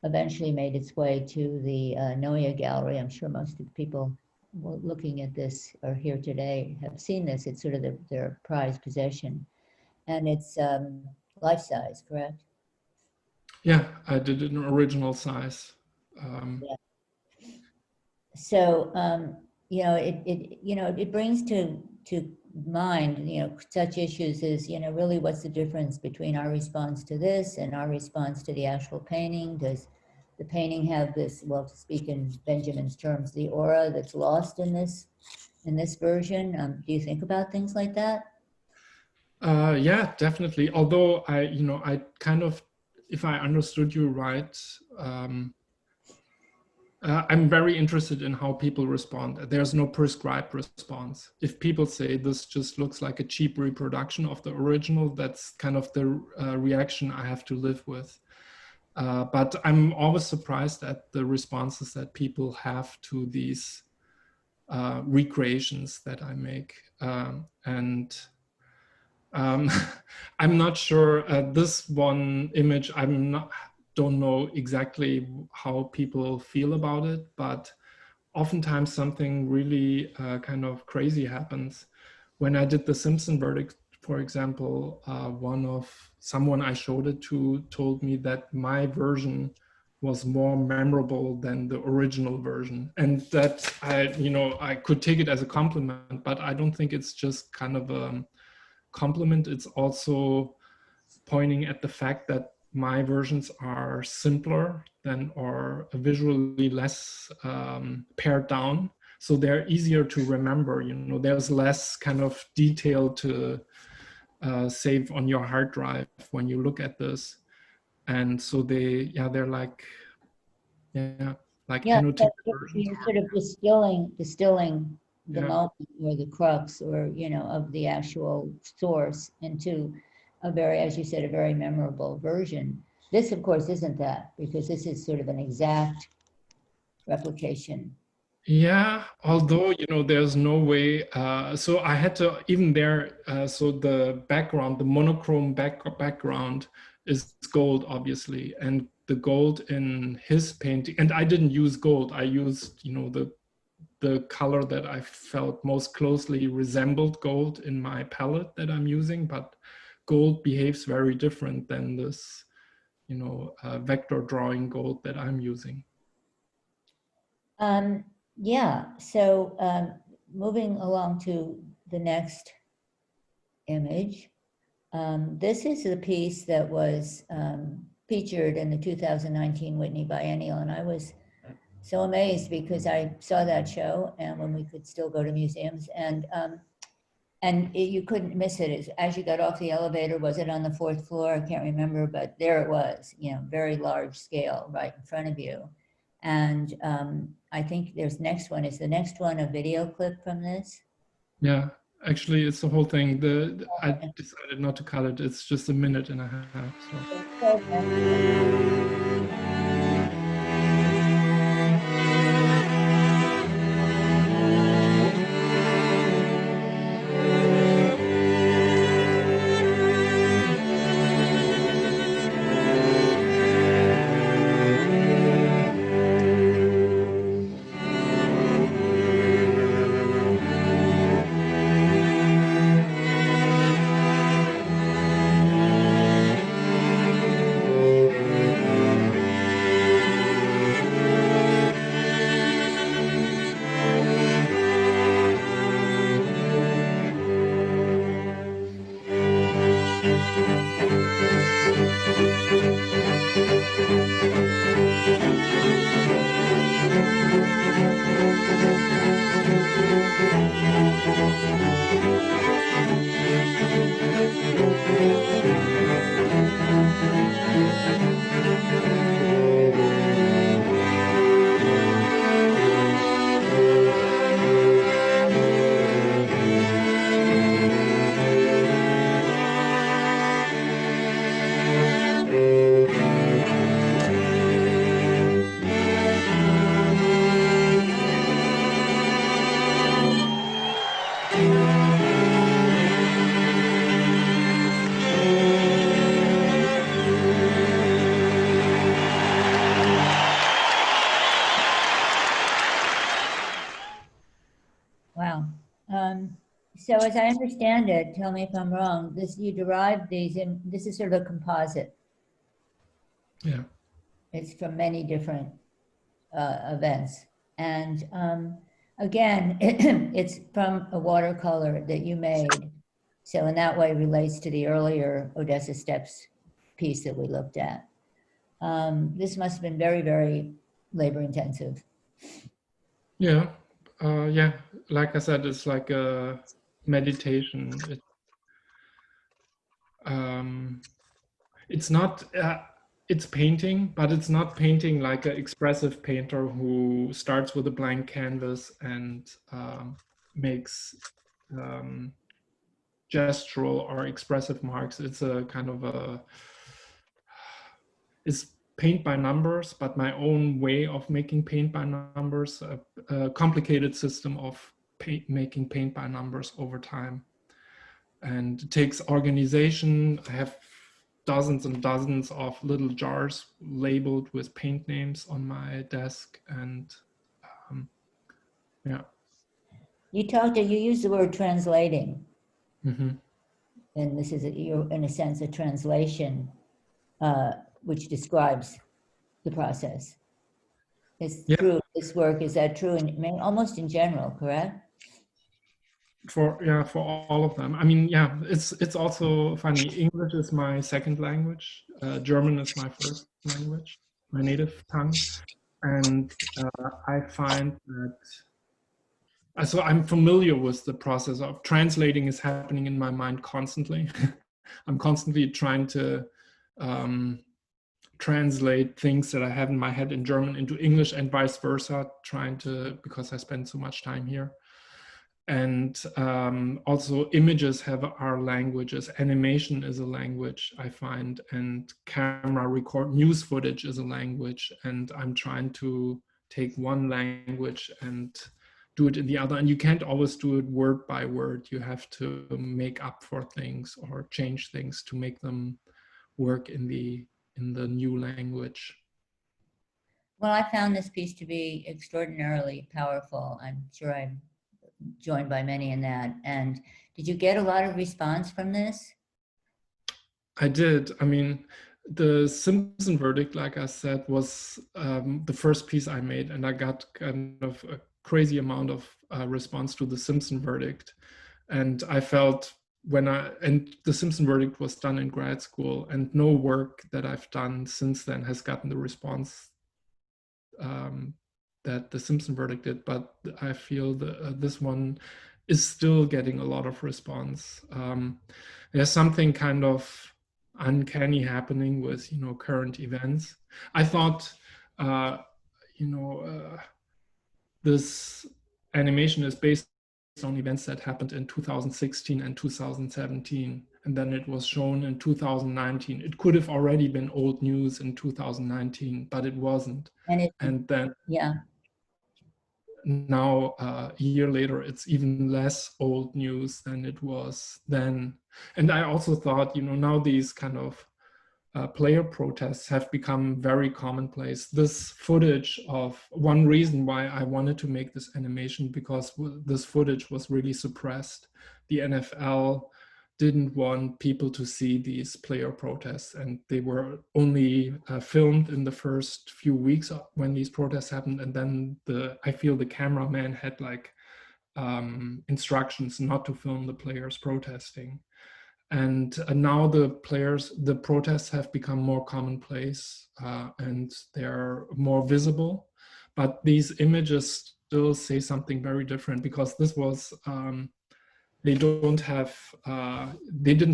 eventually made its way to the Neue Gallery. I'm sure most of the people looking at this or here today have seen this. It's sort of their prized possession, and it's life-size, correct? Yeah, I did it in original size. Yeah. So you know, it brings to mind, you know, such issues as, you know, really what's the difference between our response to this and our response to the actual painting? Does the painting have this, well, to speak in Benjamin's terms, the aura that's lost in this version? Do you think about things like that? Yeah, definitely. Although I kind of, if I understood you right, I'm very interested in how people respond. There's no prescribed response. If people say this just looks like a cheap reproduction of the original, that's kind of the reaction I have to live with. But I'm always surprised at the responses that people have to these recreations that I make. I'm not sure, this one image, don't know exactly how people feel about it, but oftentimes something really kind of crazy happens. When I did the Simpson verdict, for example, someone I showed it to told me that my version was more memorable than the original version. And that I could take it as a compliment, but I don't think it's just kind of a compliment. It's also pointing at the fact that my versions are simpler than, or visually less pared down. So they're easier to remember, you know, there's less kind of detail to save on your hard drive when you look at this. And so they're like annotated versions. You're sort of distilling the moment or the crux, or, you know, of the actual source into a very, as you said, a very memorable version. This, of course, isn't that, because this is sort of an exact replication. Yeah, although, you know, there's no way. So I had to, even there, so the background, the monochrome background is gold, obviously. And the gold in his painting, and I didn't use gold. I used, you know, the color that I felt most closely resembled gold in my palette that I'm using, but gold behaves very different than this, you know, vector drawing gold that I'm using. Yeah, so moving along to the next image. This is the piece that was featured in the 2019 Whitney Biennial, and I was so amazed because I saw that show, and when we could still go to museums, and you couldn't miss it. As you got off the elevator, was it on the 4th floor? I can't remember, but there it was, you know, very large scale right in front of you. And I think there's next one. Is the next one a video clip from this? Yeah, actually, it's the whole thing. I decided not to cut it. It's just a minute and a half. So. Wow. So as I understand it, tell me if I'm wrong, you derived these in, this is sort of a composite. Yeah. It's from many different events. And again, it's from a watercolor that you made. So in that way relates to the earlier Odessa Steps piece that we looked at. This must have been very, very labor intensive. Yeah. Yeah, like I said, it's like a meditation. It's not, it's painting, but it's not painting like an expressive painter who starts with a blank canvas and makes gestural or expressive marks. It's a kind of it's paint by numbers, but my own way of making paint by numbers, a complicated system of making paint by numbers over time. And it takes organization. I have dozens and dozens of little jars labeled with paint names on my desk. And yeah. You used the word translating. Mm-hmm. And this is, in a sense, a translation which describes the process. It's through this work, is that true? Almost in general, correct? For all of them. I mean, yeah, it's also funny. English is my second language. German is my first language, my native tongue. And I find that, so I'm familiar with the process of translating is happening in my mind constantly. I'm constantly trying to translate things that I have in my head in German into English and vice versa, because I spend so much time here. And also images have our languages. Animation is a language, I find, and camera record news footage is a language. And I'm trying to take one language and do it in the other. And you can't always do it word by word. You have to make up for things or change things to make them work in the new language. Well, I found this piece to be extraordinarily powerful. I'm sure I'm joined by many in that. And did you get a lot of response from this? I did. I mean, the Simpson verdict, like I said, was the first piece I made, and I got kind of a crazy amount of response to the Simpson verdict. And I felt and the Simpson verdict was done in grad school, and no work that I've done since then has gotten the response that the Simpson verdict did, but I feel that this one is still getting a lot of response. There's something kind of uncanny happening with, current events. I thought, this animation is based on events that happened in 2016 and 2017, and then it was shown in 2019. It could have already been old news in 2019, but it wasn't. And then now, a year later, it's even less old news than it was then. And I also thought, now these kind of player protests have become very commonplace. This footage of one reason why I wanted to make this animation, because this footage was really suppressed. The NFL didn't want people to see these player protests, and they were only filmed in the first few weeks when these protests happened. And then I feel the cameraman had instructions not to film the players protesting. And now the protests have become more commonplace and they're more visible, but these images still say something very different, because this was, they didn't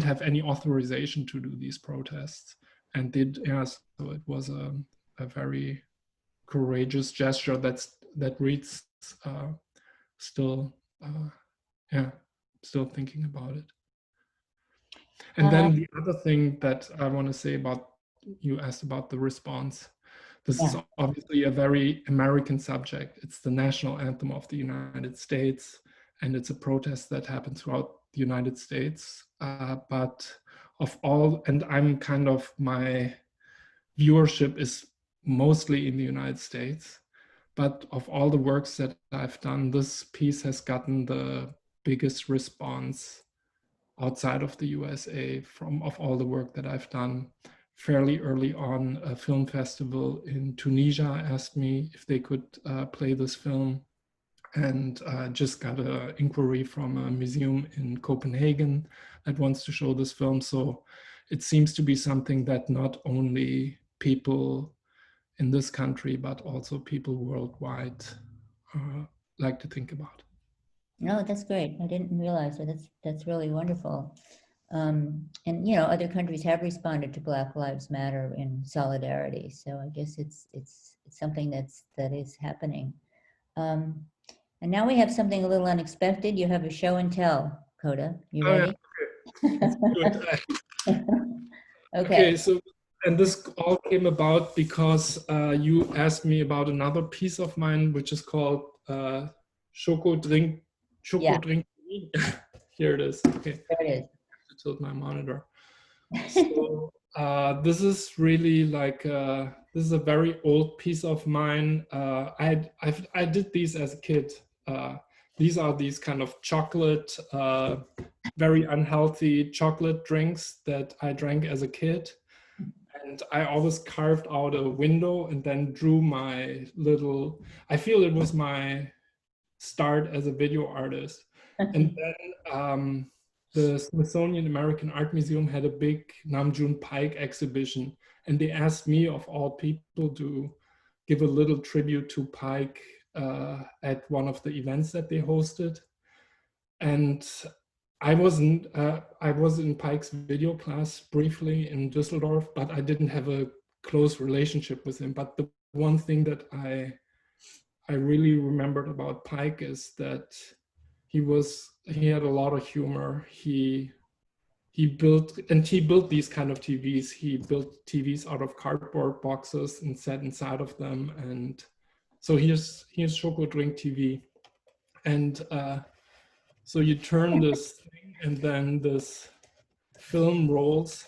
have any authorization to do these protests. And so it was a very courageous gesture that reads still thinking about it. And then the other thing that I want to say about, you asked about the response. This is obviously a very American subject. It's the national anthem of the United States, and it's a protest that happens throughout the United States. But my viewership is mostly in the United States. But of all the works that I've done, this piece has gotten the biggest response outside of the USA of all the work that I've done. Fairly early on, a film festival in Tunisia asked me if they could play this film, and just got an inquiry from a museum in Copenhagen that wants to show this film. So it seems to be something that not only people in this country, but also people worldwide like to think about. No, that's great. I didn't realize that. That's really wonderful. And other countries have responded to Black Lives Matter in solidarity. So I guess it's something that is happening. And now we have something a little unexpected. You have a show and tell, Kota. You ready? Okay. Okay. So, and this all came about because you asked me about another piece of mine, which is called Choco Drink. Here it is. Okay. There it is. I tilt my monitor. So this is really this is a very old piece of mine. I did these as a kid. These are these kind of chocolate, very unhealthy chocolate drinks that I drank as a kid. And I always carved out a window and then drew my little, I feel it was my start as a video artist. And then the Smithsonian American Art Museum had a big Namjoon Pike exhibition, and they asked me, of all people, to give a little tribute to Pike at one of the events that they hosted. And I was in Pike's video class briefly in Düsseldorf, but I didn't have a close relationship with him. But the one thing that I really remembered about Pike is that he had a lot of humor. He built these kind of TVs. He built TVs out of cardboard boxes and sat inside of them. And so here's Choco Drink TV. And so you turn this thing and then this film rolls.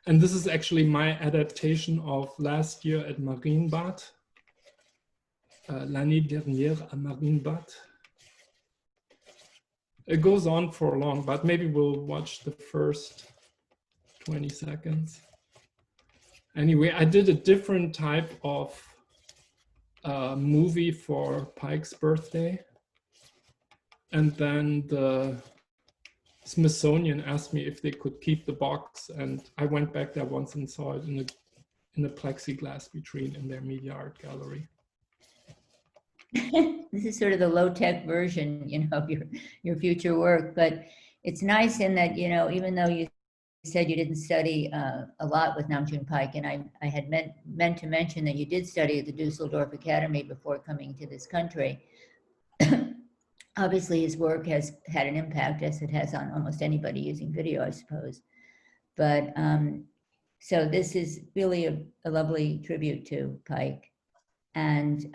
And this is actually my adaptation of last year at Marienbad. L'année dernière à Marienbad. It goes on for long, but maybe we'll watch the first 20 seconds. Anyway, I did a different type of movie for Pike's birthday. And then Smithsonian asked me if they could keep the box, and I went back there once and saw it in a plexiglass vitrine in their media art gallery. This is sort of the low-tech version, of your future work, but it's nice in that, even though you said you didn't study a lot with Namjoon Paik, and I had meant to mention that you did study at the Dusseldorf Academy before coming to this country. Obviously, his work has had an impact, as it has on almost anybody using video, I suppose. But so this is really a lovely tribute to Paik. And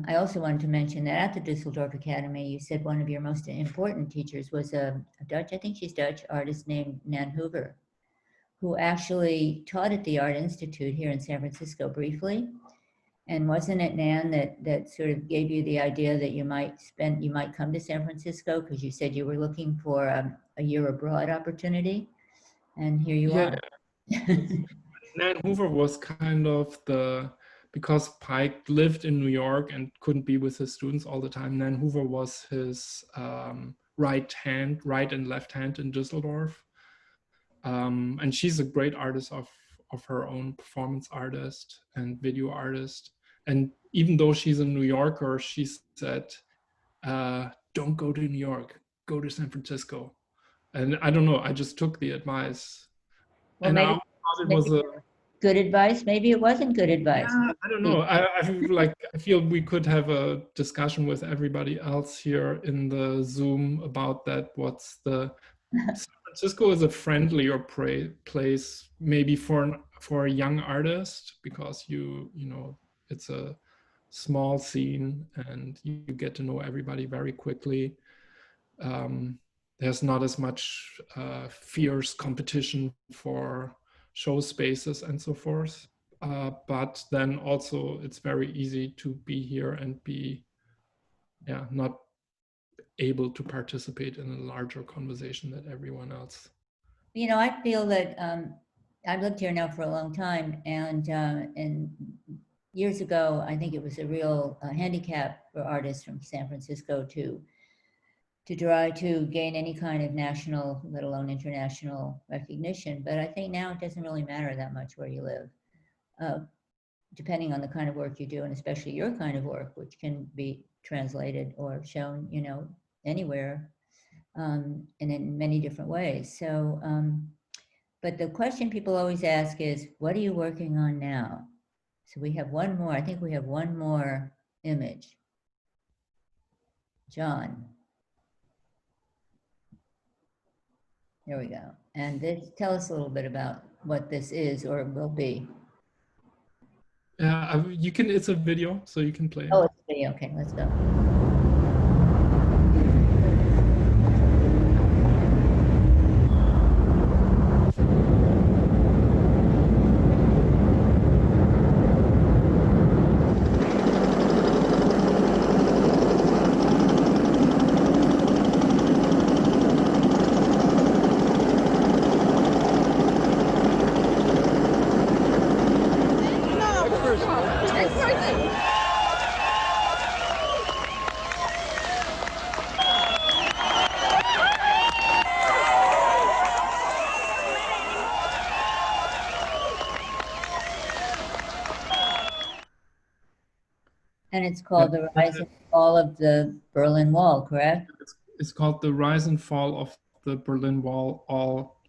I also wanted to mention that at the Dusseldorf Academy, you said one of your most important teachers was a Dutch, I think she's Dutch, artist named Nan Hoover, who actually taught at the Art Institute here in San Francisco briefly. And wasn't it Nan that sort of gave you the idea that you might come to San Francisco, because you said you were looking for a year abroad opportunity, and here you are. Nan Hoover was kind of because Paik lived in New York and couldn't be with his students all the time, Nan Hoover was his right and left hand in Düsseldorf. And she's a great artist of her own, performance artist and video artist. And even though she's a New Yorker, she said, don't go to New York, go to San Francisco. And I don't know, I just took the advice. Well, and maybe, I thought it was good advice. Maybe it wasn't good advice. Yeah, I don't know. I feel we could have a discussion with everybody else here in the Zoom about that. San Francisco is a friendlier place, maybe for a young artist, because it's a small scene and you get to know everybody very quickly. There's not as much fierce competition for show spaces and so forth. But then also it's very easy to be here and be not able to participate in a larger conversation than everyone else. I feel that I've lived here now for a long time, and years ago, I think it was a real handicap for artists from San Francisco to try to gain any kind of national, let alone international recognition. But I think now it doesn't really matter that much where you live, depending on the kind of work you do, and especially your kind of work, which can be translated or shown, anywhere, and in many different ways. So, but the question people always ask is, what are you working on now? So we have one more, I think we have one more image. John. There we go. And tell us a little bit about what this is or will be. You can, it's a video, so you can play it. Oh, it's a video, okay, let's go. And it's called The Rise and Fall of the Berlin Wall, correct? It's called The Rise and Fall of the Berlin Wall,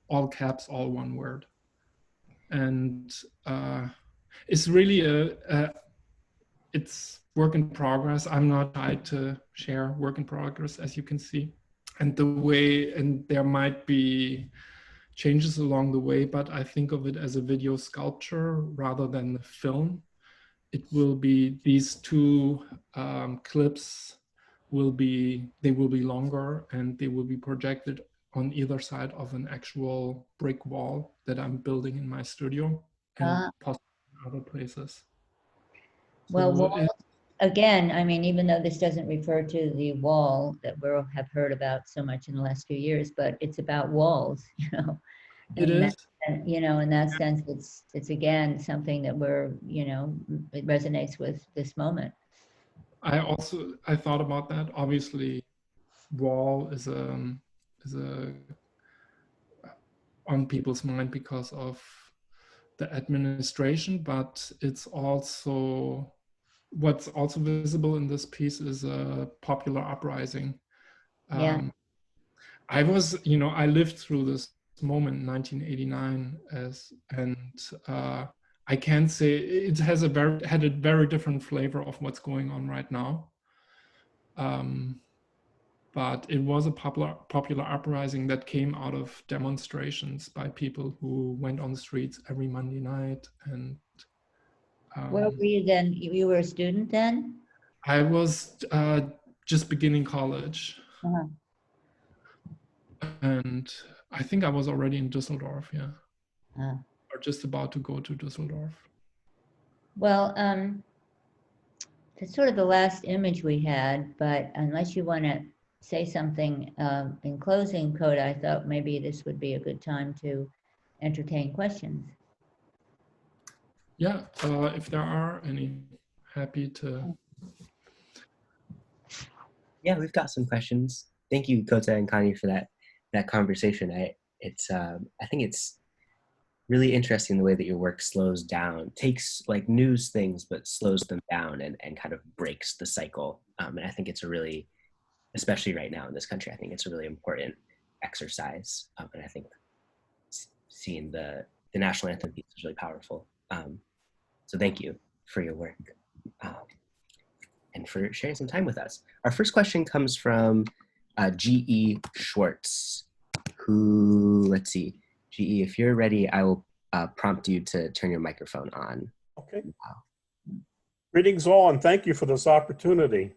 all caps, all one word. And it's really it's work in progress. I'm not tried to share work in progress, as you can see. And there might be changes along the way, but I think of it as a video sculpture rather than the film. It will be, these two clips will be longer, and they will be projected on either side of an actual brick wall that I'm building in my studio and possibly in other places. Well, again, I mean, even though this doesn't refer to the wall that we have heard about so much in the last few years, but it's about walls, It is. And, in that sense, it's again something that we're, it resonates with this moment. I thought about that. Obviously, wall is a on people's mind because of the administration, but it's also, what's also visible in this piece is a popular uprising. Yeah. I was, you know, I lived through this moment in 1989 I can say it has had a very different flavor of what's going on right now. But it was a popular uprising that came out of demonstrations by people who went on the streets every Monday night. And Where were you then? You were a student then? I was just beginning college. Uh-huh. And I think I was already in Düsseldorf, yeah. Uh. Or just about to go to Düsseldorf. Well, that's sort of the last image we had, but unless you want to say something in closing, Kota, I thought maybe this would be a good time to entertain questions. Yeah, if there are any, happy to. Yeah, we've got some questions. Thank you, Kota and Connie, for that conversation. I think it's really interesting the way that your work slows down, takes like news things, but slows them down and kind of breaks the cycle. And I think it's a really, especially right now in this country, I think it's a really important exercise. And I think seeing the national anthem piece is really powerful. So thank you for your work and for sharing some time with us. Our first question comes from G.E. Schwartz, who, let's see, G.E., if you're ready, I will prompt you to turn your microphone on. Okay. Greetings all, and thank you for this opportunity.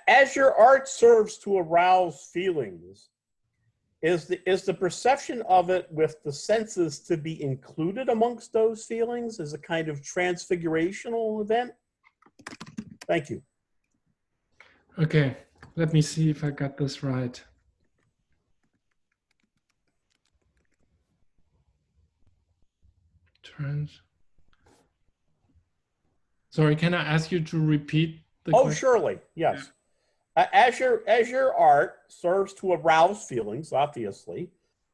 As your art serves to arouse feelings, is the perception of it with the senses to be included amongst those feelings as a kind of transfigurational event? Thank you. Okay, let me see if I got this right. Sorry, can I ask you to repeat the question? Surely, yes. Yeah. As your art serves to arouse feelings, obviously,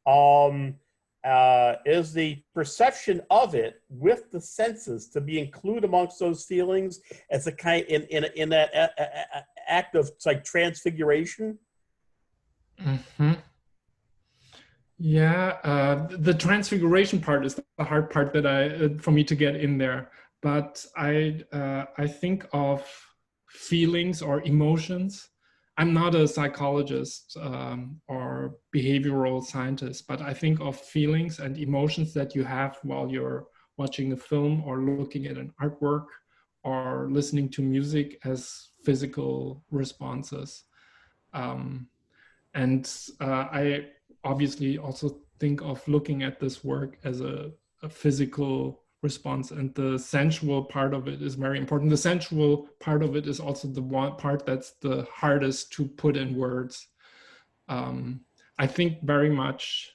is the perception of it with the senses to be included amongst those feelings as a kind in that act of like transfiguration? Mm-hmm. Yeah, the transfiguration part is the hard part that for me to get in there. But I think of feelings or emotions. I'm not a psychologist or behavioral scientist, but I think of feelings and emotions that you have while you're watching a film or looking at an artwork or listening to music as physical responses. I obviously also think of looking at this work as a physical response, and the sensual part of it is very important. The sensual part of it is also the one part that's the hardest to put in words. I think very much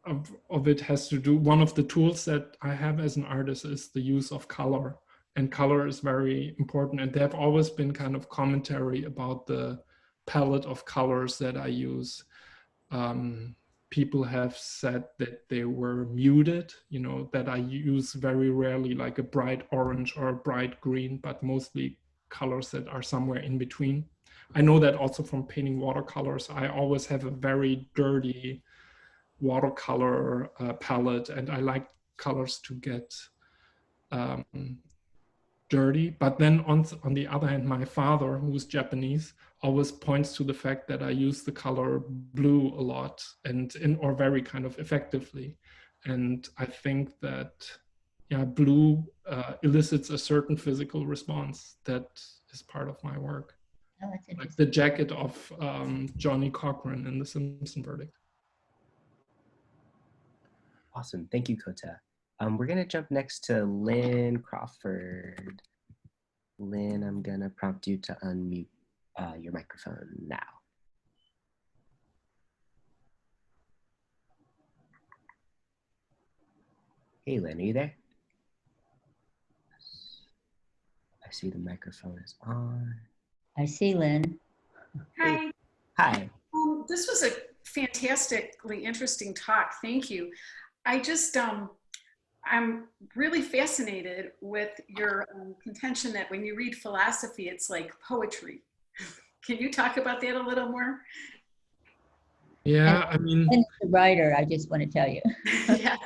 of it has to do, one of the tools that I have as an artist is the use of color, and color is very important, and there have always been kind of commentary about the palette of colors that I use. People have said that they were muted, you know, that I use very rarely like a bright orange or a bright green, but mostly colors that are somewhere in between. I know that also from painting watercolors. I always have a very dirty watercolor palette, and I like colors to get dirty. But then on the other hand, my father, who's Japanese, always points to the fact that I use the color blue a lot or very kind of effectively. And I think that, yeah, blue elicits a certain physical response that is part of my work. Oh, that's interesting. Like the jacket of Johnny Cochran in The Simpson Verdict. Awesome, thank you, Kota. We're gonna jump next to Lynn Crawford. Lynn, I'm gonna prompt you to unmute your microphone now. Hey, Lynn, are you there? I see the microphone is on. I see Lynn. Hi. Hi. This was a fantastically interesting talk. Thank you. I just, I'm really fascinated with your contention that when you read philosophy, it's like poetry. Can you talk about that a little more? Yeah, I mean, And the writer, I just want to tell you. Yeah.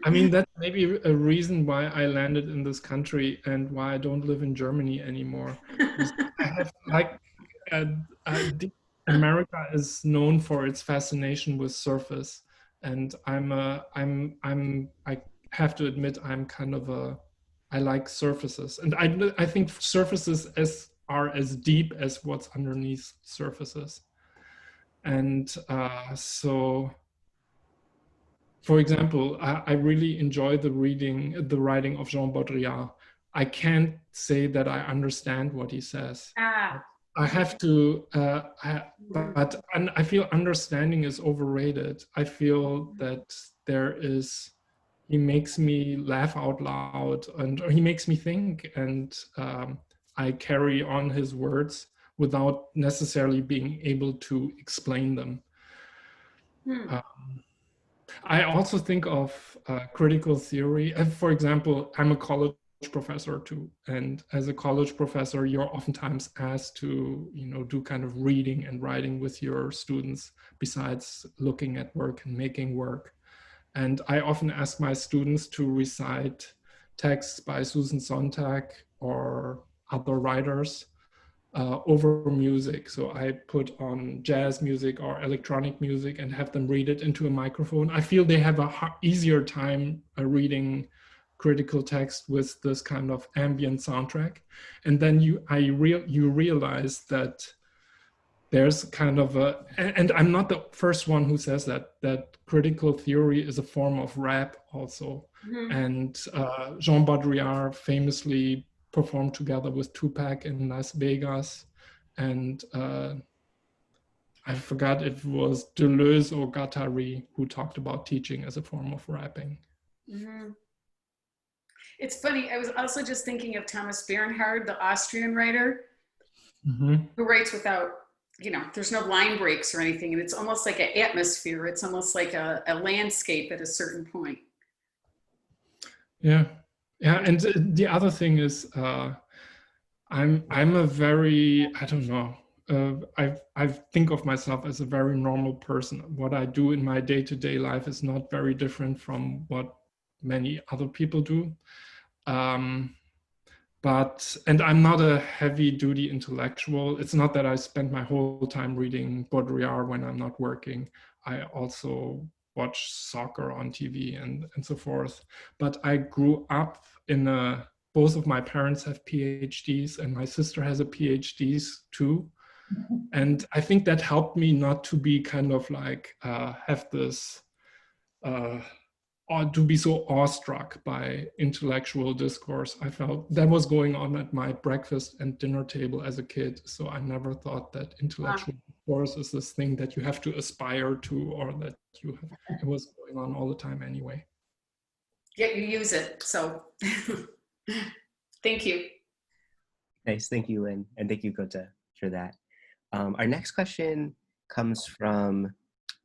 I mean, that's maybe a reason why I landed in this country and why I don't live in Germany anymore. I have like, America is known for its fascination with surface, and I have to admit I'm kind of I like surfaces, and I think surfaces are as deep as what's underneath surfaces, and so. For example, I really enjoy the writing of Jean Baudrillard. I can't say that I understand what he says. I have to, but I feel understanding is overrated. I feel that he makes me laugh out loud, and he makes me think, and I carry on his words without necessarily being able to explain them. I also think of critical theory. For example, I'm a college professor too, and as a college professor, you're oftentimes asked to, do kind of reading and writing with your students besides looking at work and making work. And I often ask my students to recite texts by Susan Sontag or other writers over music. So I put on jazz music or electronic music and have them read it into a microphone. I feel they have a easier time reading critical text with this kind of ambient soundtrack. And then you realize that there's kind of and I'm not the first one who says that critical theory is a form of rap also. Mm-hmm. And Jean Baudrillard famously performed together with Tupac in Las Vegas, and I forgot if it was Deleuze or Guattari who talked about teaching as a form of rapping. Mm-hmm. It's funny, I was also just thinking of Thomas Bernhard, the Austrian writer, mm-hmm. who writes without, there's no line breaks or anything, and it's almost like an atmosphere. It's almost like a landscape at a certain point. Yeah. Yeah, and the other thing is, I'm a very, I don't know, I think of myself as a very normal person. What I do in my day-to-day life is not very different from what many other people do. And I'm not a heavy-duty intellectual. It's not that I spend my whole time reading Baudrillard when I'm not working. I also watch soccer on TV and so forth. But I grew up in both of my parents have PhDs, and my sister has a PhD too. And I think that helped me not to be kind of like, have this, or to be so awestruck by intellectual discourse. I felt that was going on at my breakfast and dinner table as a kid. So I never thought that intellectual discourse is this thing that you have to aspire to, or that it was going on all the time anyway. Yeah, you use it, so thank you. Nice, thank you, Lynn, and thank you, Kota, for that. Our next question comes from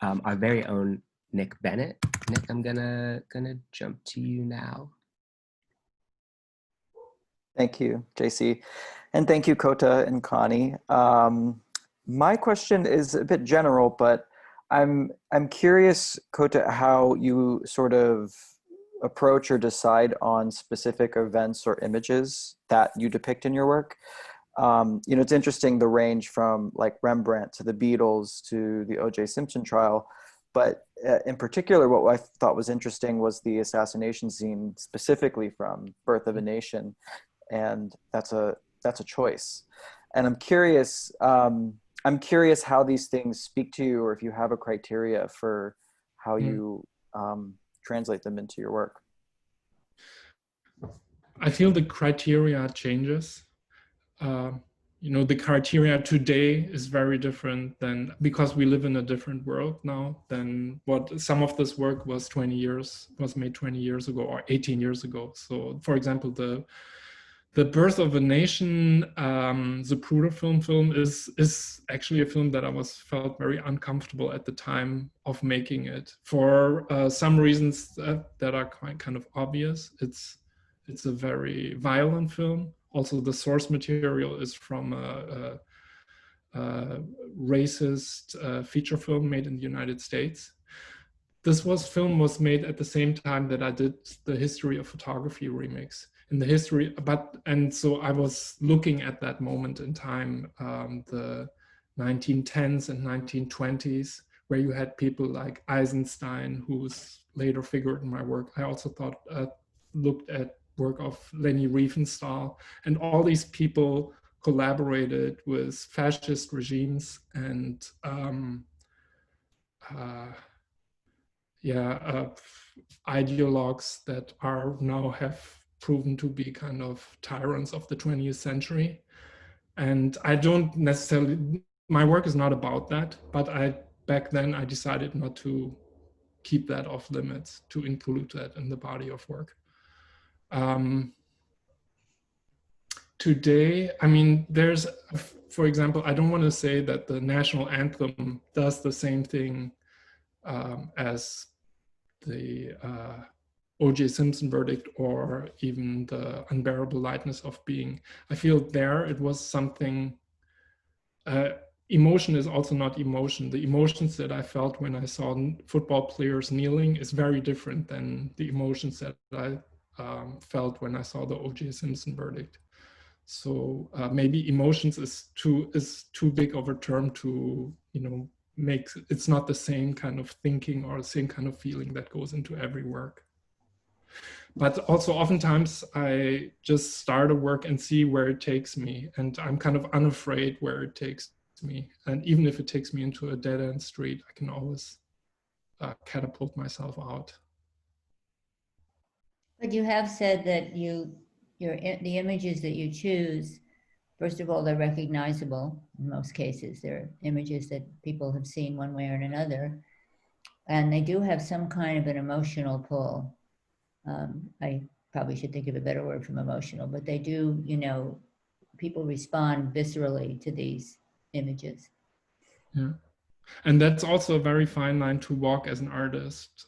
our very own Nick Bennett. Nick, I'm gonna jump to you now. Thank you, JC, and thank you, Kota and Connie. My question is a bit general, but I'm curious, Kota, how you sort of approach or decide on specific events or images that you depict in your work. It's interesting, the range from like Rembrandt to the Beatles to the O.J. Simpson trial, but in particular, what I thought was interesting was the assassination scene, specifically from Birth of a Nation, and that's a choice. And I'm curious how these things speak to you, or if you have a criteria for how you translate them into your work. I feel the criteria changes. The criteria today is very different than, because we live in a different world now than what some of this work was made 20 years ago or 18 years ago. So for example, the The Birth of a Nation, the Zapruder film is actually a film that I felt very uncomfortable at the time of making it for some reasons that are kind of obvious. It's a very violent film. Also, the source material is from a racist feature film made in the United States. This film was made at the same time that I did the History of Photography remix. In the history, and so I was looking at that moment in time, the 1910s and 1920s, where you had people like Eisenstein, who's later figured in my work. I also looked at work of Leni Riefenstahl, and all these people collaborated with fascist regimes and ideologues that are now have proven to be kind of tyrants of the 20th century. And I don't necessarily, my work is not about that, but back then I decided not to keep that off limits, to include that in the body of work. Today, I mean, there's, for example, I don't want to say that the national anthem does the same thing as the O.J. Simpson verdict or even the unbearable lightness of being. I feel there it was something, emotion is also not emotion. The emotions that I felt when I saw football players kneeling is very different than the emotions that I felt when I saw the O.J. Simpson verdict. So maybe emotions is too big of a term to, you know, it's not the same kind of thinking or the same kind of feeling that goes into every work. But also oftentimes I just start a work and see where it takes me, and I'm kind of unafraid where it takes me. And even if it takes me into a dead-end street, I can always catapult myself out. But you have said that the images that you choose, first of all, they're recognizable in most cases. They're images that people have seen one way or another, and they do have some kind of an emotional pull. I probably should think of a better word from emotional, but they do, you know, people respond viscerally to these images. Yeah. And that's also a very fine line to walk as an artist,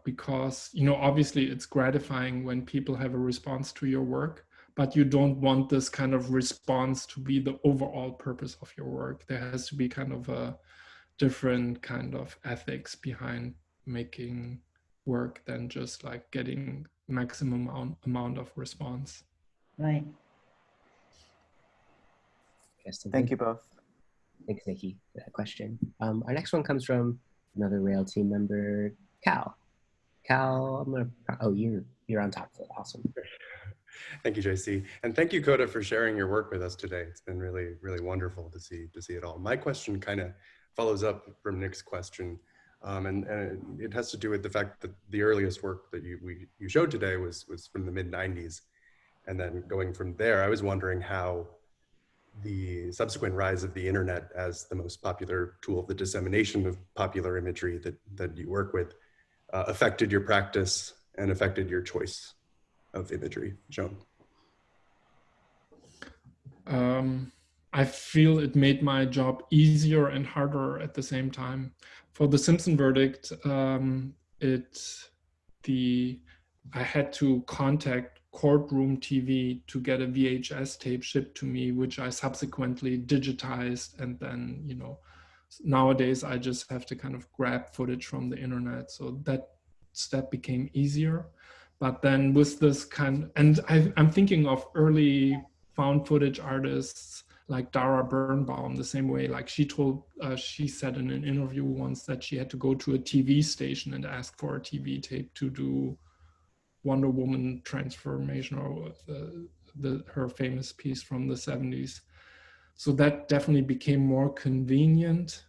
because, you know, obviously it's gratifying when people have a response to your work, but you don't want this kind of response to be the overall purpose of your work. There has to be kind of a different kind of ethics behind making work than just like getting maximum amount of response. Right. Thank you both. Thanks, Nikki, for that question. Our next one comes from another Rail team member, Cal. Cal, you're on top of it. Awesome. Thank you, JC, and thank you, Kota, for sharing your work with us today. It's been really, really wonderful to see it all. My question kind of follows up from Nick's question, and it has to do with the fact that the earliest work that you showed today was from the mid-90s, and then going from there, I was wondering how the subsequent rise of the internet as the most popular tool of the dissemination of popular imagery that you work with affected your practice and affected your choice of imagery shown. I feel it made my job easier and harder at the same time. For the Simpson verdict, I had to contact Courtroom TV to get a VHS tape shipped to me, which I subsequently digitized. And then, you know, nowadays I just have to kind of grab footage from the internet. So that step became easier. But then with this and I'm thinking of early found footage artists like Dara Birnbaum, the same way, like she said in an interview once that she had to go to a TV station and ask for a TV tape to do Wonder Woman transformation, or her famous piece from the 70s. So that definitely became more convenient.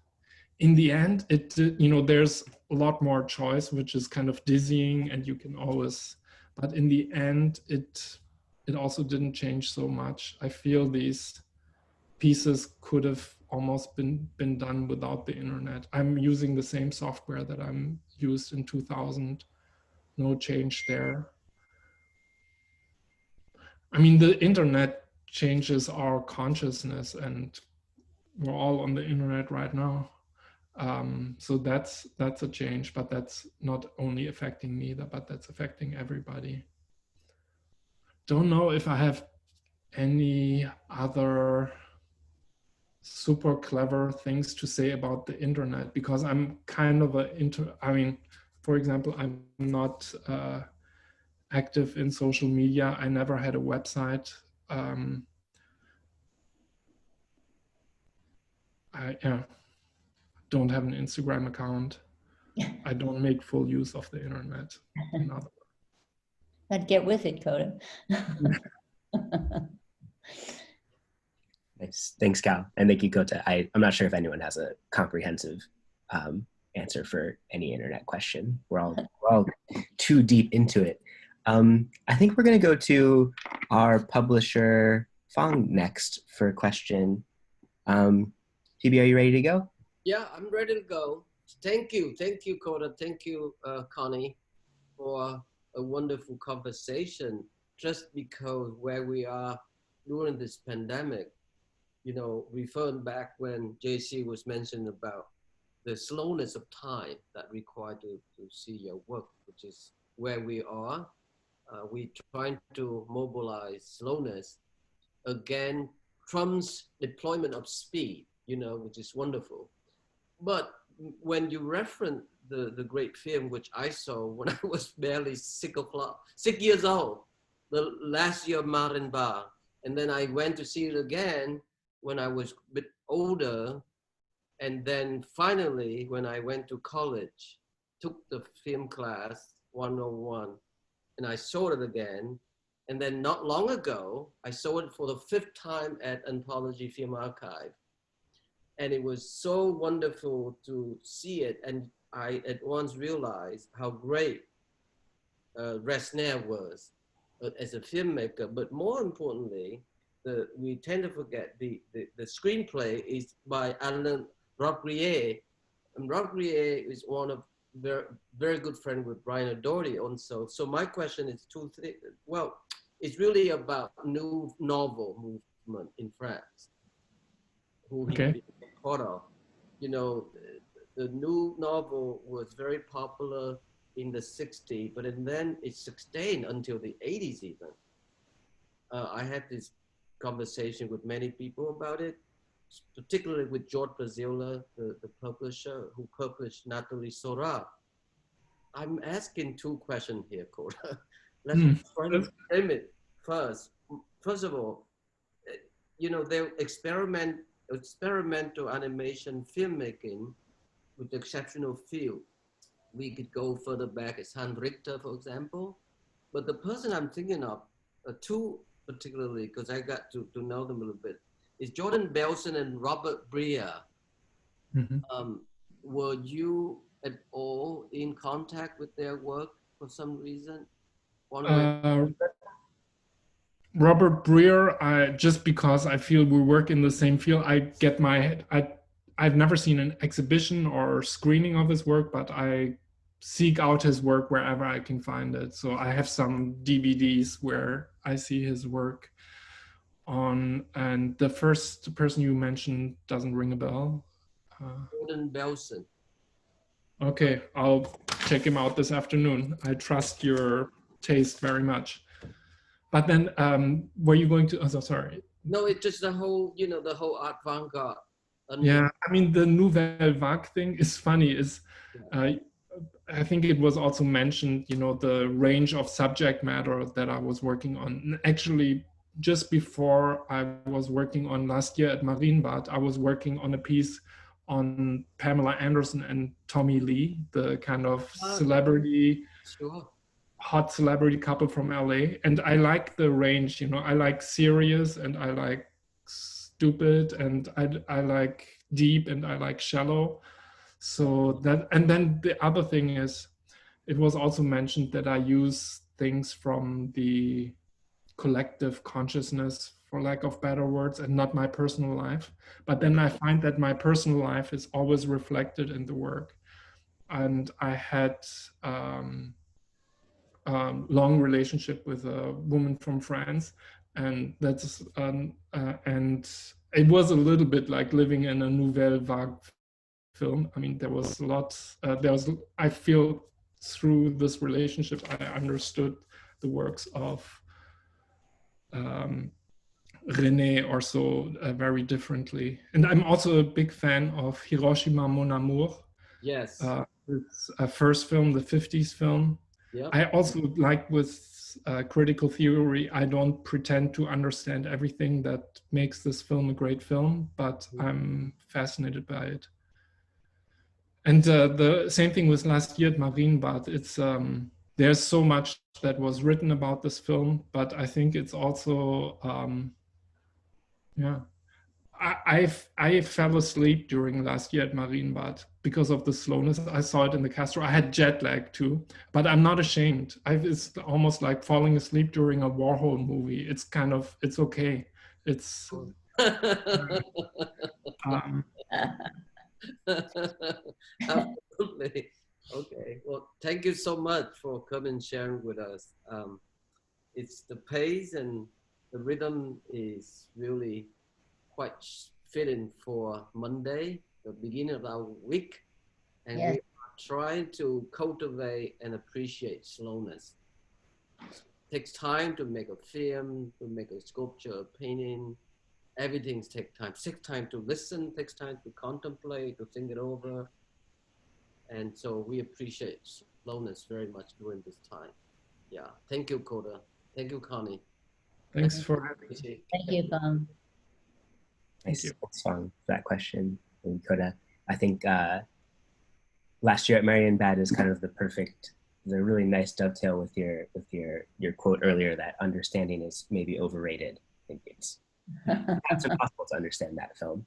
In the end, you know, there's a lot more choice, which is kind of dizzying, and you can always, but in the end, it also didn't change so much. I feel these pieces could have almost been done without the internet. I'm using the same software that I'm used in 2000. No change there. I mean, the internet changes our consciousness, and we're all on the internet right now. So that's a change, but that's not only affecting me, but that's affecting everybody. Don't know if I have any other super clever things to say about the internet, because I'm kind of I mean, for example, I'm not active in social media. I never had a website. I don't have an Instagram account. I don't make full use of the internet. But get with it, Kota. Nice. Thanks, Cal. And thank you, Kota. I'm not sure if anyone has a comprehensive answer for any internet question. We're all too deep into it. I think we're going to go to our publisher, Fong, next for a question. TB, are you ready to go? Yeah, I'm ready to go. Thank you, Kota. Thank you, Connie, for a wonderful conversation. Just because where we are during this pandemic, you know, referring back when JC was mentioning about the slowness of time that required to see your work, which is where we are. We trying to mobilize slowness again, Trump's deployment of speed, you know, which is wonderful. But when you reference the great film, which I saw when I was barely 6 years old, the last year of Martin Barr, and then I went to see it again when I was a bit older, and then finally when I went to college, took the film class 101, and I saw it again. And then not long ago, I saw it for the 5th time at Anthology Film Archive. And it was so wonderful to see it. And I at once realized how great Resnick was as a filmmaker. But more importantly, we tend to forget the screenplay is by Alain Robbe-Grillet. And Robbe-Grillet is one of very good friend with Brian O'Doherty also. So my question is it's really about new novel movement in France, who he became part of. You know, the new novel was very popular in the 60s, but then it sustained until the 80s even. I had this conversation with many people about it, particularly with George Bazilla, the publisher who published Nathalie Sora. I'm asking 2 questions here, Kota. Let's try to frame it first. First of all, you know, the experimental animation filmmaking with exceptional field. We could go further back as Hans Richter, for example. But the person I'm thinking of, 2 particularly, because I got to know them a little bit, is Jordan Belson and Robert Brea. Were you at all in contact with their work for some reason? Robert Brea, just because I feel we work in the same field, I've never seen an exhibition or screening of his work, but I seek out his work wherever I can find it. So I have some DVDs where I see his work on, and the first person you mentioned doesn't ring a bell. Jordan Belson. Okay, I'll check him out this afternoon. I trust your taste very much. But then, were you going to? Oh, sorry. No, it's just the whole, you know, the whole art avant-garde. Yeah, I mean, the Nouvelle Vague thing is funny. I think it was also mentioned, you know, the range of subject matter that I was working on. Actually, just before I was working on last year at Marienbad, I was working on a piece on Pamela Anderson and Tommy Lee, the kind of celebrity, hot celebrity couple from LA. And I like the range, you know, I like serious and I like stupid and I like deep and I like shallow. So that, and then the other thing is, it was also mentioned that I use things from the collective consciousness, for lack of better words, and not my personal life. But then I find that my personal life is always reflected in the work. And I had long relationship with a woman from France, And that's and it was a little bit like living in a nouvelle vague film. I mean, there was a lot. I feel through this relationship, I understood the works of René also very differently. And I'm also a big fan of Hiroshima Mon Amour. Yes. It's a first film, the 50s film. Yep. I also like with critical theory, I don't pretend to understand everything that makes this film a great film, but I'm fascinated by it. And the same thing with last year at Marienbad. It's there's so much that was written about this film, but I think it's also yeah. I fell asleep during last year at Marienbad because of the slowness. I saw it in the Castro. I had jet lag too, but I'm not ashamed. It's almost like falling asleep during a Warhol movie. It's kind of, it's okay. It's absolutely. Okay. Well, thank you so much for coming and sharing with us. It's the pace and the rhythm is really quite fitting for Monday, the beginning of our week. And Yes. we are trying to cultivate and appreciate slowness. It takes time to make a film, to make a sculpture, a painting. Everything takes time. Takes time to listen, takes time to contemplate, to think it over. And so we appreciate slowness very much during this time. Yeah. Thank you, Kota. Thank you, Connie. Thanks for having me. Thank you, Tom. Thanks for that question, Kota. I think last year at Marienbad is kind of the really nice dovetail with your quote earlier that understanding is maybe overrated. I think it's impossible to understand that film.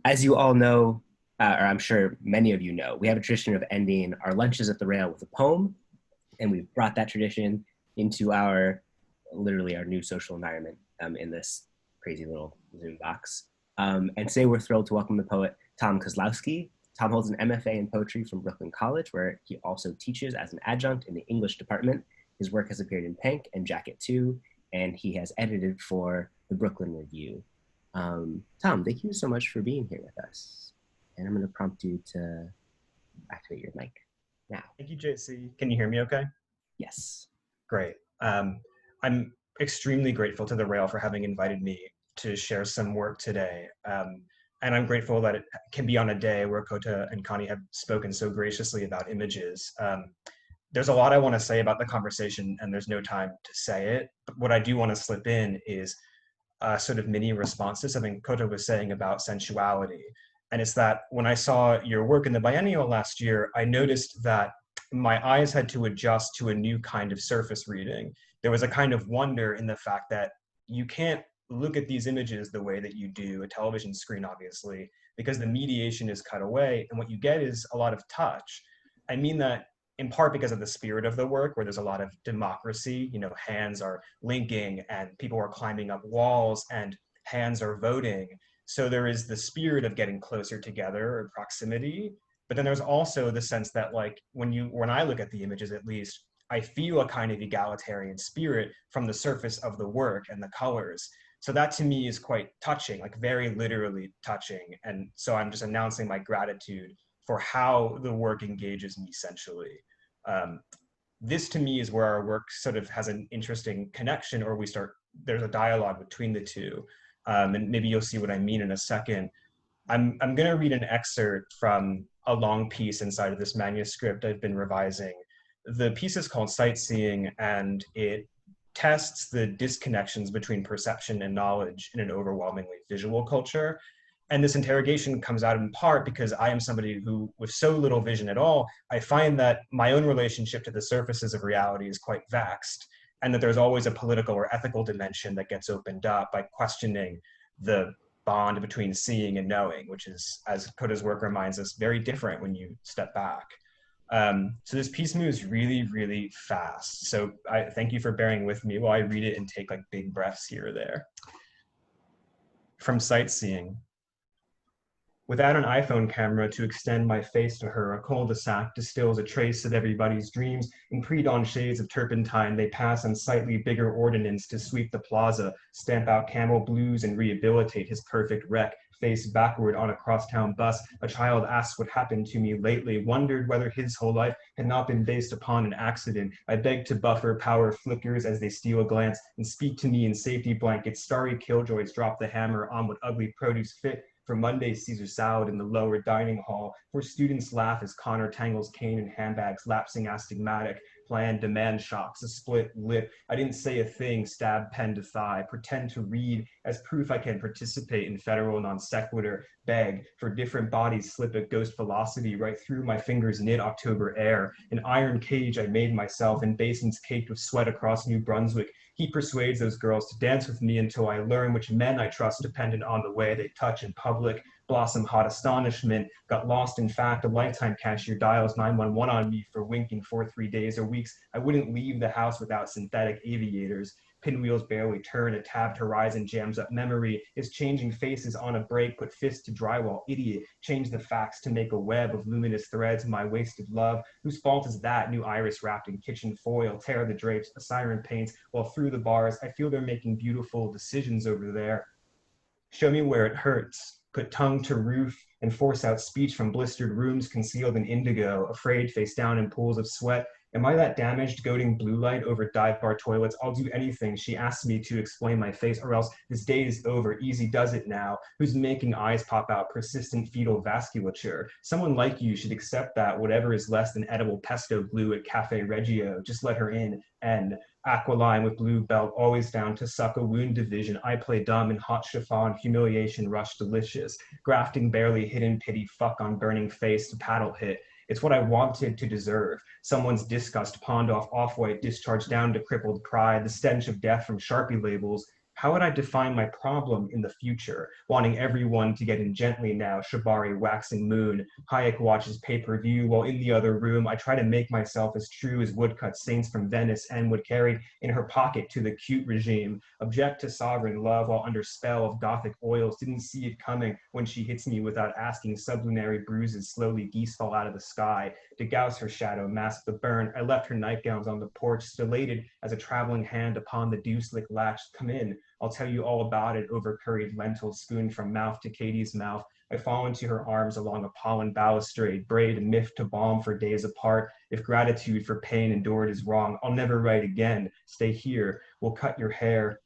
As you all know, or I'm sure many of you know, we have a tradition of ending our lunches at the rail with a poem, and we've brought that tradition into literally our new social environment in this crazy little Zoom box. And today we're thrilled to welcome the poet Tom Kozlowski. Tom holds an MFA in poetry from Brooklyn College, where he also teaches as an adjunct in the English department. His work has appeared in Pank and Jacket 2, and he has edited for the Brooklyn Review. Tom, thank you so much for being here with us. And I'm going to prompt you to activate your mic now. Thank you, JC. Can you hear me okay? Yes. Great. I'm extremely grateful to the Rail for having invited me to share some work today. And I'm grateful that it can be on a day where Kota and Connie have spoken so graciously about images. There's a lot I want to say about the conversation, and there's no time to say it. But what I do want to slip in is a sort of mini response to something Kota was saying about sensuality. And it's that when I saw your work in the Biennial last year, I noticed that my eyes had to adjust to a new kind of surface reading. There was a kind of wonder in the fact that you can't look at these images the way that you do a television screen, obviously, because the mediation is cut away, and what you get is a lot of touch. I mean that in part because of the spirit of the work, where there's a lot of democracy, you know, hands are linking and people are climbing up walls and hands are voting. So there is the spirit of getting closer together or proximity, but then there's also the sense that, like, when I look at the images, at least, I feel a kind of egalitarian spirit from the surface of the work and the colors. So that to me is quite touching, like very literally touching. And so I'm just announcing my gratitude for how the work engages me sensually. This to me is where our work sort of has an interesting connection, or there's a dialogue between the two. And maybe you'll see what I mean in a second. I'm going to read an excerpt from a long piece inside of this manuscript I've been revising. The piece is called Sightseeing, and it tests the disconnections between perception and knowledge in an overwhelmingly visual culture. And this interrogation comes out in part because I am somebody who, with so little vision at all, I find that my own relationship to the surfaces of reality is quite vexed, and that there's always a political or ethical dimension that gets opened up by questioning the bond between seeing and knowing, which is, as Kota's work reminds us, very different when you step back. So this piece moves really, really fast. So I thank you for bearing with me while I read it and take like big breaths here or there. From Sightseeing. Without an iPhone camera to extend my face to her, a cul-de-sac distills a trace of everybody's dreams. In pre-dawn shades of turpentine, they pass on slightly bigger ordnance to sweep the plaza, stamp out camel blues, and rehabilitate his perfect wreck. Face backward on a crosstown bus, a child asks what happened to me lately, wondered whether his whole life had not been based upon an accident. I beg to buffer, power flickers as they steal a glance and speak to me in safety blankets. Starry killjoys drop the hammer on what ugly produce fit. For Monday's Caesar salad in the lower dining hall, where students laugh as Connor tangles cane in handbags, lapsing astigmatic, planned demand shocks, a split lip. I didn't say a thing, stab pen to thigh, pretend to read as proof I can participate in federal non sequitur, beg for different bodies slip at ghost velocity right through my fingers knit October air. An iron cage I made myself in basins caked with sweat across New Brunswick. He persuades those girls to dance with me until I learn which men I trust dependent on the way they touch in public. Blossom hot astonishment, got lost in fact, a lifetime cashier dials 911 on me for winking for 3 days or weeks. I wouldn't leave the house without synthetic aviators. Pinwheels barely turn, a tabbed horizon jams up memory, is changing faces on a break, put fists to drywall, idiot, change the facts to make a web of luminous threads, my wasted love, whose fault is that, new iris wrapped in kitchen foil, tear the drapes, a siren paints, while through the bars, I feel they're making beautiful decisions over there. Show me where it hurts, put tongue to roof, and force out speech from blistered rooms concealed in indigo, afraid face down in pools of sweat. Am I that damaged, goading blue light over dive bar toilets? I'll do anything. She asks me to explain my face, or else this day is over. Easy does it now. Who's making eyes pop out? Persistent fetal vasculature. Someone like you should accept that whatever is less than edible pesto glue at Cafe Reggio. Just let her in. And Aqualine with blue belt, always down to suck a wound division. I play dumb in hot chiffon, humiliation, rush delicious. Grafting barely hidden pity, fuck on burning face to paddle hit. It's what I wanted to deserve. Someone's disgust pawned off off-white, discharged down to crippled pride, the stench of death from Sharpie labels. How would I define my problem in the future? Wanting everyone to get in gently now, Shibari waxing moon. Hayek watches pay-per-view while in the other room I try to make myself as true as woodcut saints from Venice and would carry in her pocket to the cute regime. Object to sovereign love while under spell of gothic oils. Didn't see it coming when she hits me without asking. Sublunary bruises, slowly geese fall out of the sky. To gauss her shadow, mask the burn. I left her nightgowns on the porch, stellated as a traveling hand upon the dew-slick latch. Come in. I'll tell you all about it, over curried lentils, spoon from mouth to Katie's mouth. I fall into her arms along a pollen balustrade, braid and miff to balm for days apart. If gratitude for pain endured is wrong, I'll never write again. Stay here, we'll cut your hair.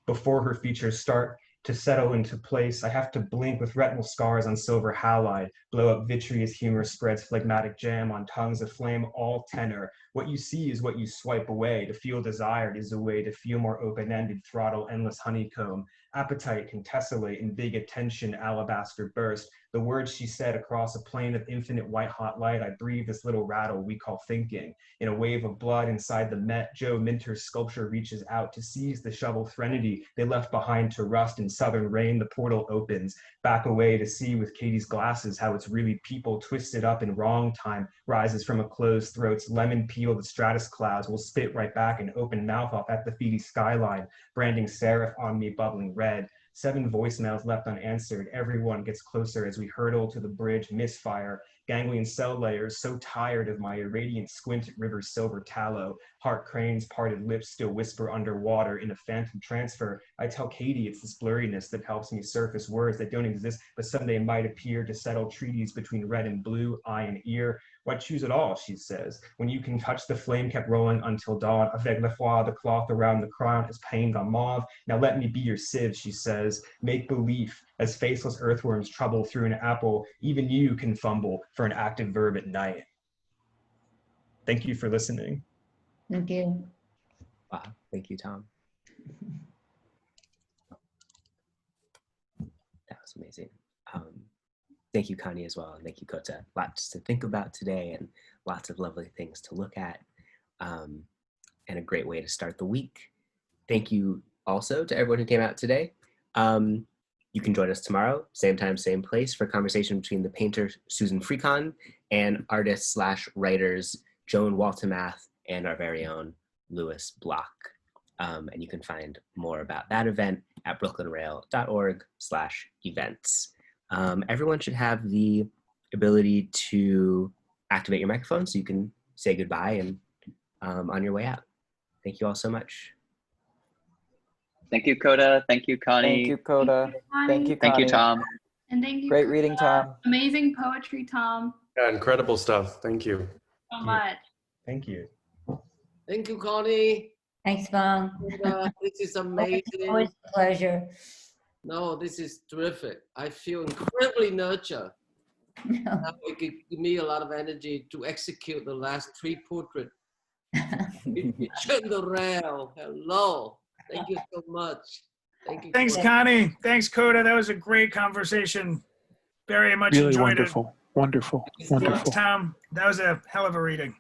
Before her features start to settle into place, I have to blink with retinal scars on silver halide, blow up vitreous humor, spreads phlegmatic jam on tongues of flame, all tenor. What you see is what you swipe away. To feel desired is a way to feel more open-ended, throttle endless honeycomb. Appetite can tessellate in big attention, alabaster burst. The words she said across a plane of infinite white-hot light, I breathe this little rattle we call thinking. In a wave of blood inside the Met, Joe Minter's sculpture reaches out to seize the shovel threnody they left behind to rust in southern rain. The portal opens, back away to see with Katie's glasses how it's really people twisted up in wrong time, rises from a closed throat's lemon peel. The stratus clouds will spit right back and open mouth off at the feety skyline, branding serif on me bubbling red. 7 voicemails left unanswered. Everyone gets closer as we hurtle to the bridge, misfire. Ganglion cell layers, so tired of my irradiant squint at river's silver tallow. Heart cranes, parted lips still whisper underwater in a phantom transfer. I tell Katie it's this blurriness that helps me surface words that don't exist, but someday might appear to settle treaties between red and blue, eye and ear. Why choose it all, she says, when you can touch the flame kept rolling until dawn. Avec le foie, the cloth around the crown is pained on mauve. Now let me be your sieve, she says. Make belief as faceless earthworms trouble through an apple. Even you can fumble for an active verb at night. Thank you for listening. Thank you. Wow, thank you, Tom. That was amazing. Thank you, Connie, as well, and thank you, Kota. Lots to think about today and lots of lovely things to look at, and a great way to start the week. Thank you also to everyone who came out today. You can join us tomorrow, same time, same place, for a conversation between the painter Susan Freecon and artists/writers Joan Waltemath and our very own Lewis Block. And you can find more about that event at brooklynrail.org/events. Everyone should have the ability to activate your microphone so you can say goodbye and on your way out. Thank you all so much. Thank you, Kota. Thank you, Connie. Thank you, Kota. Thank you, Connie. Thank you, Tom. And thank you. Great reading, Tom. Amazing poetry, Tom. Yeah, incredible stuff. Thank you. So much. Thank you. Thank you, Connie. Thanks, Fong. This is amazing. Always a pleasure. No, this is terrific. I feel incredibly nurtured. Now it give me a lot of energy to execute the last 3 portraits. The rail. Hello. Thank you so much. Thank you. Thanks, Connie. Thanks, Kota. That was a great conversation. Very much Really enjoyed wonderful. it. Wonderful. Wonderful. Tom, that was a hell of a reading.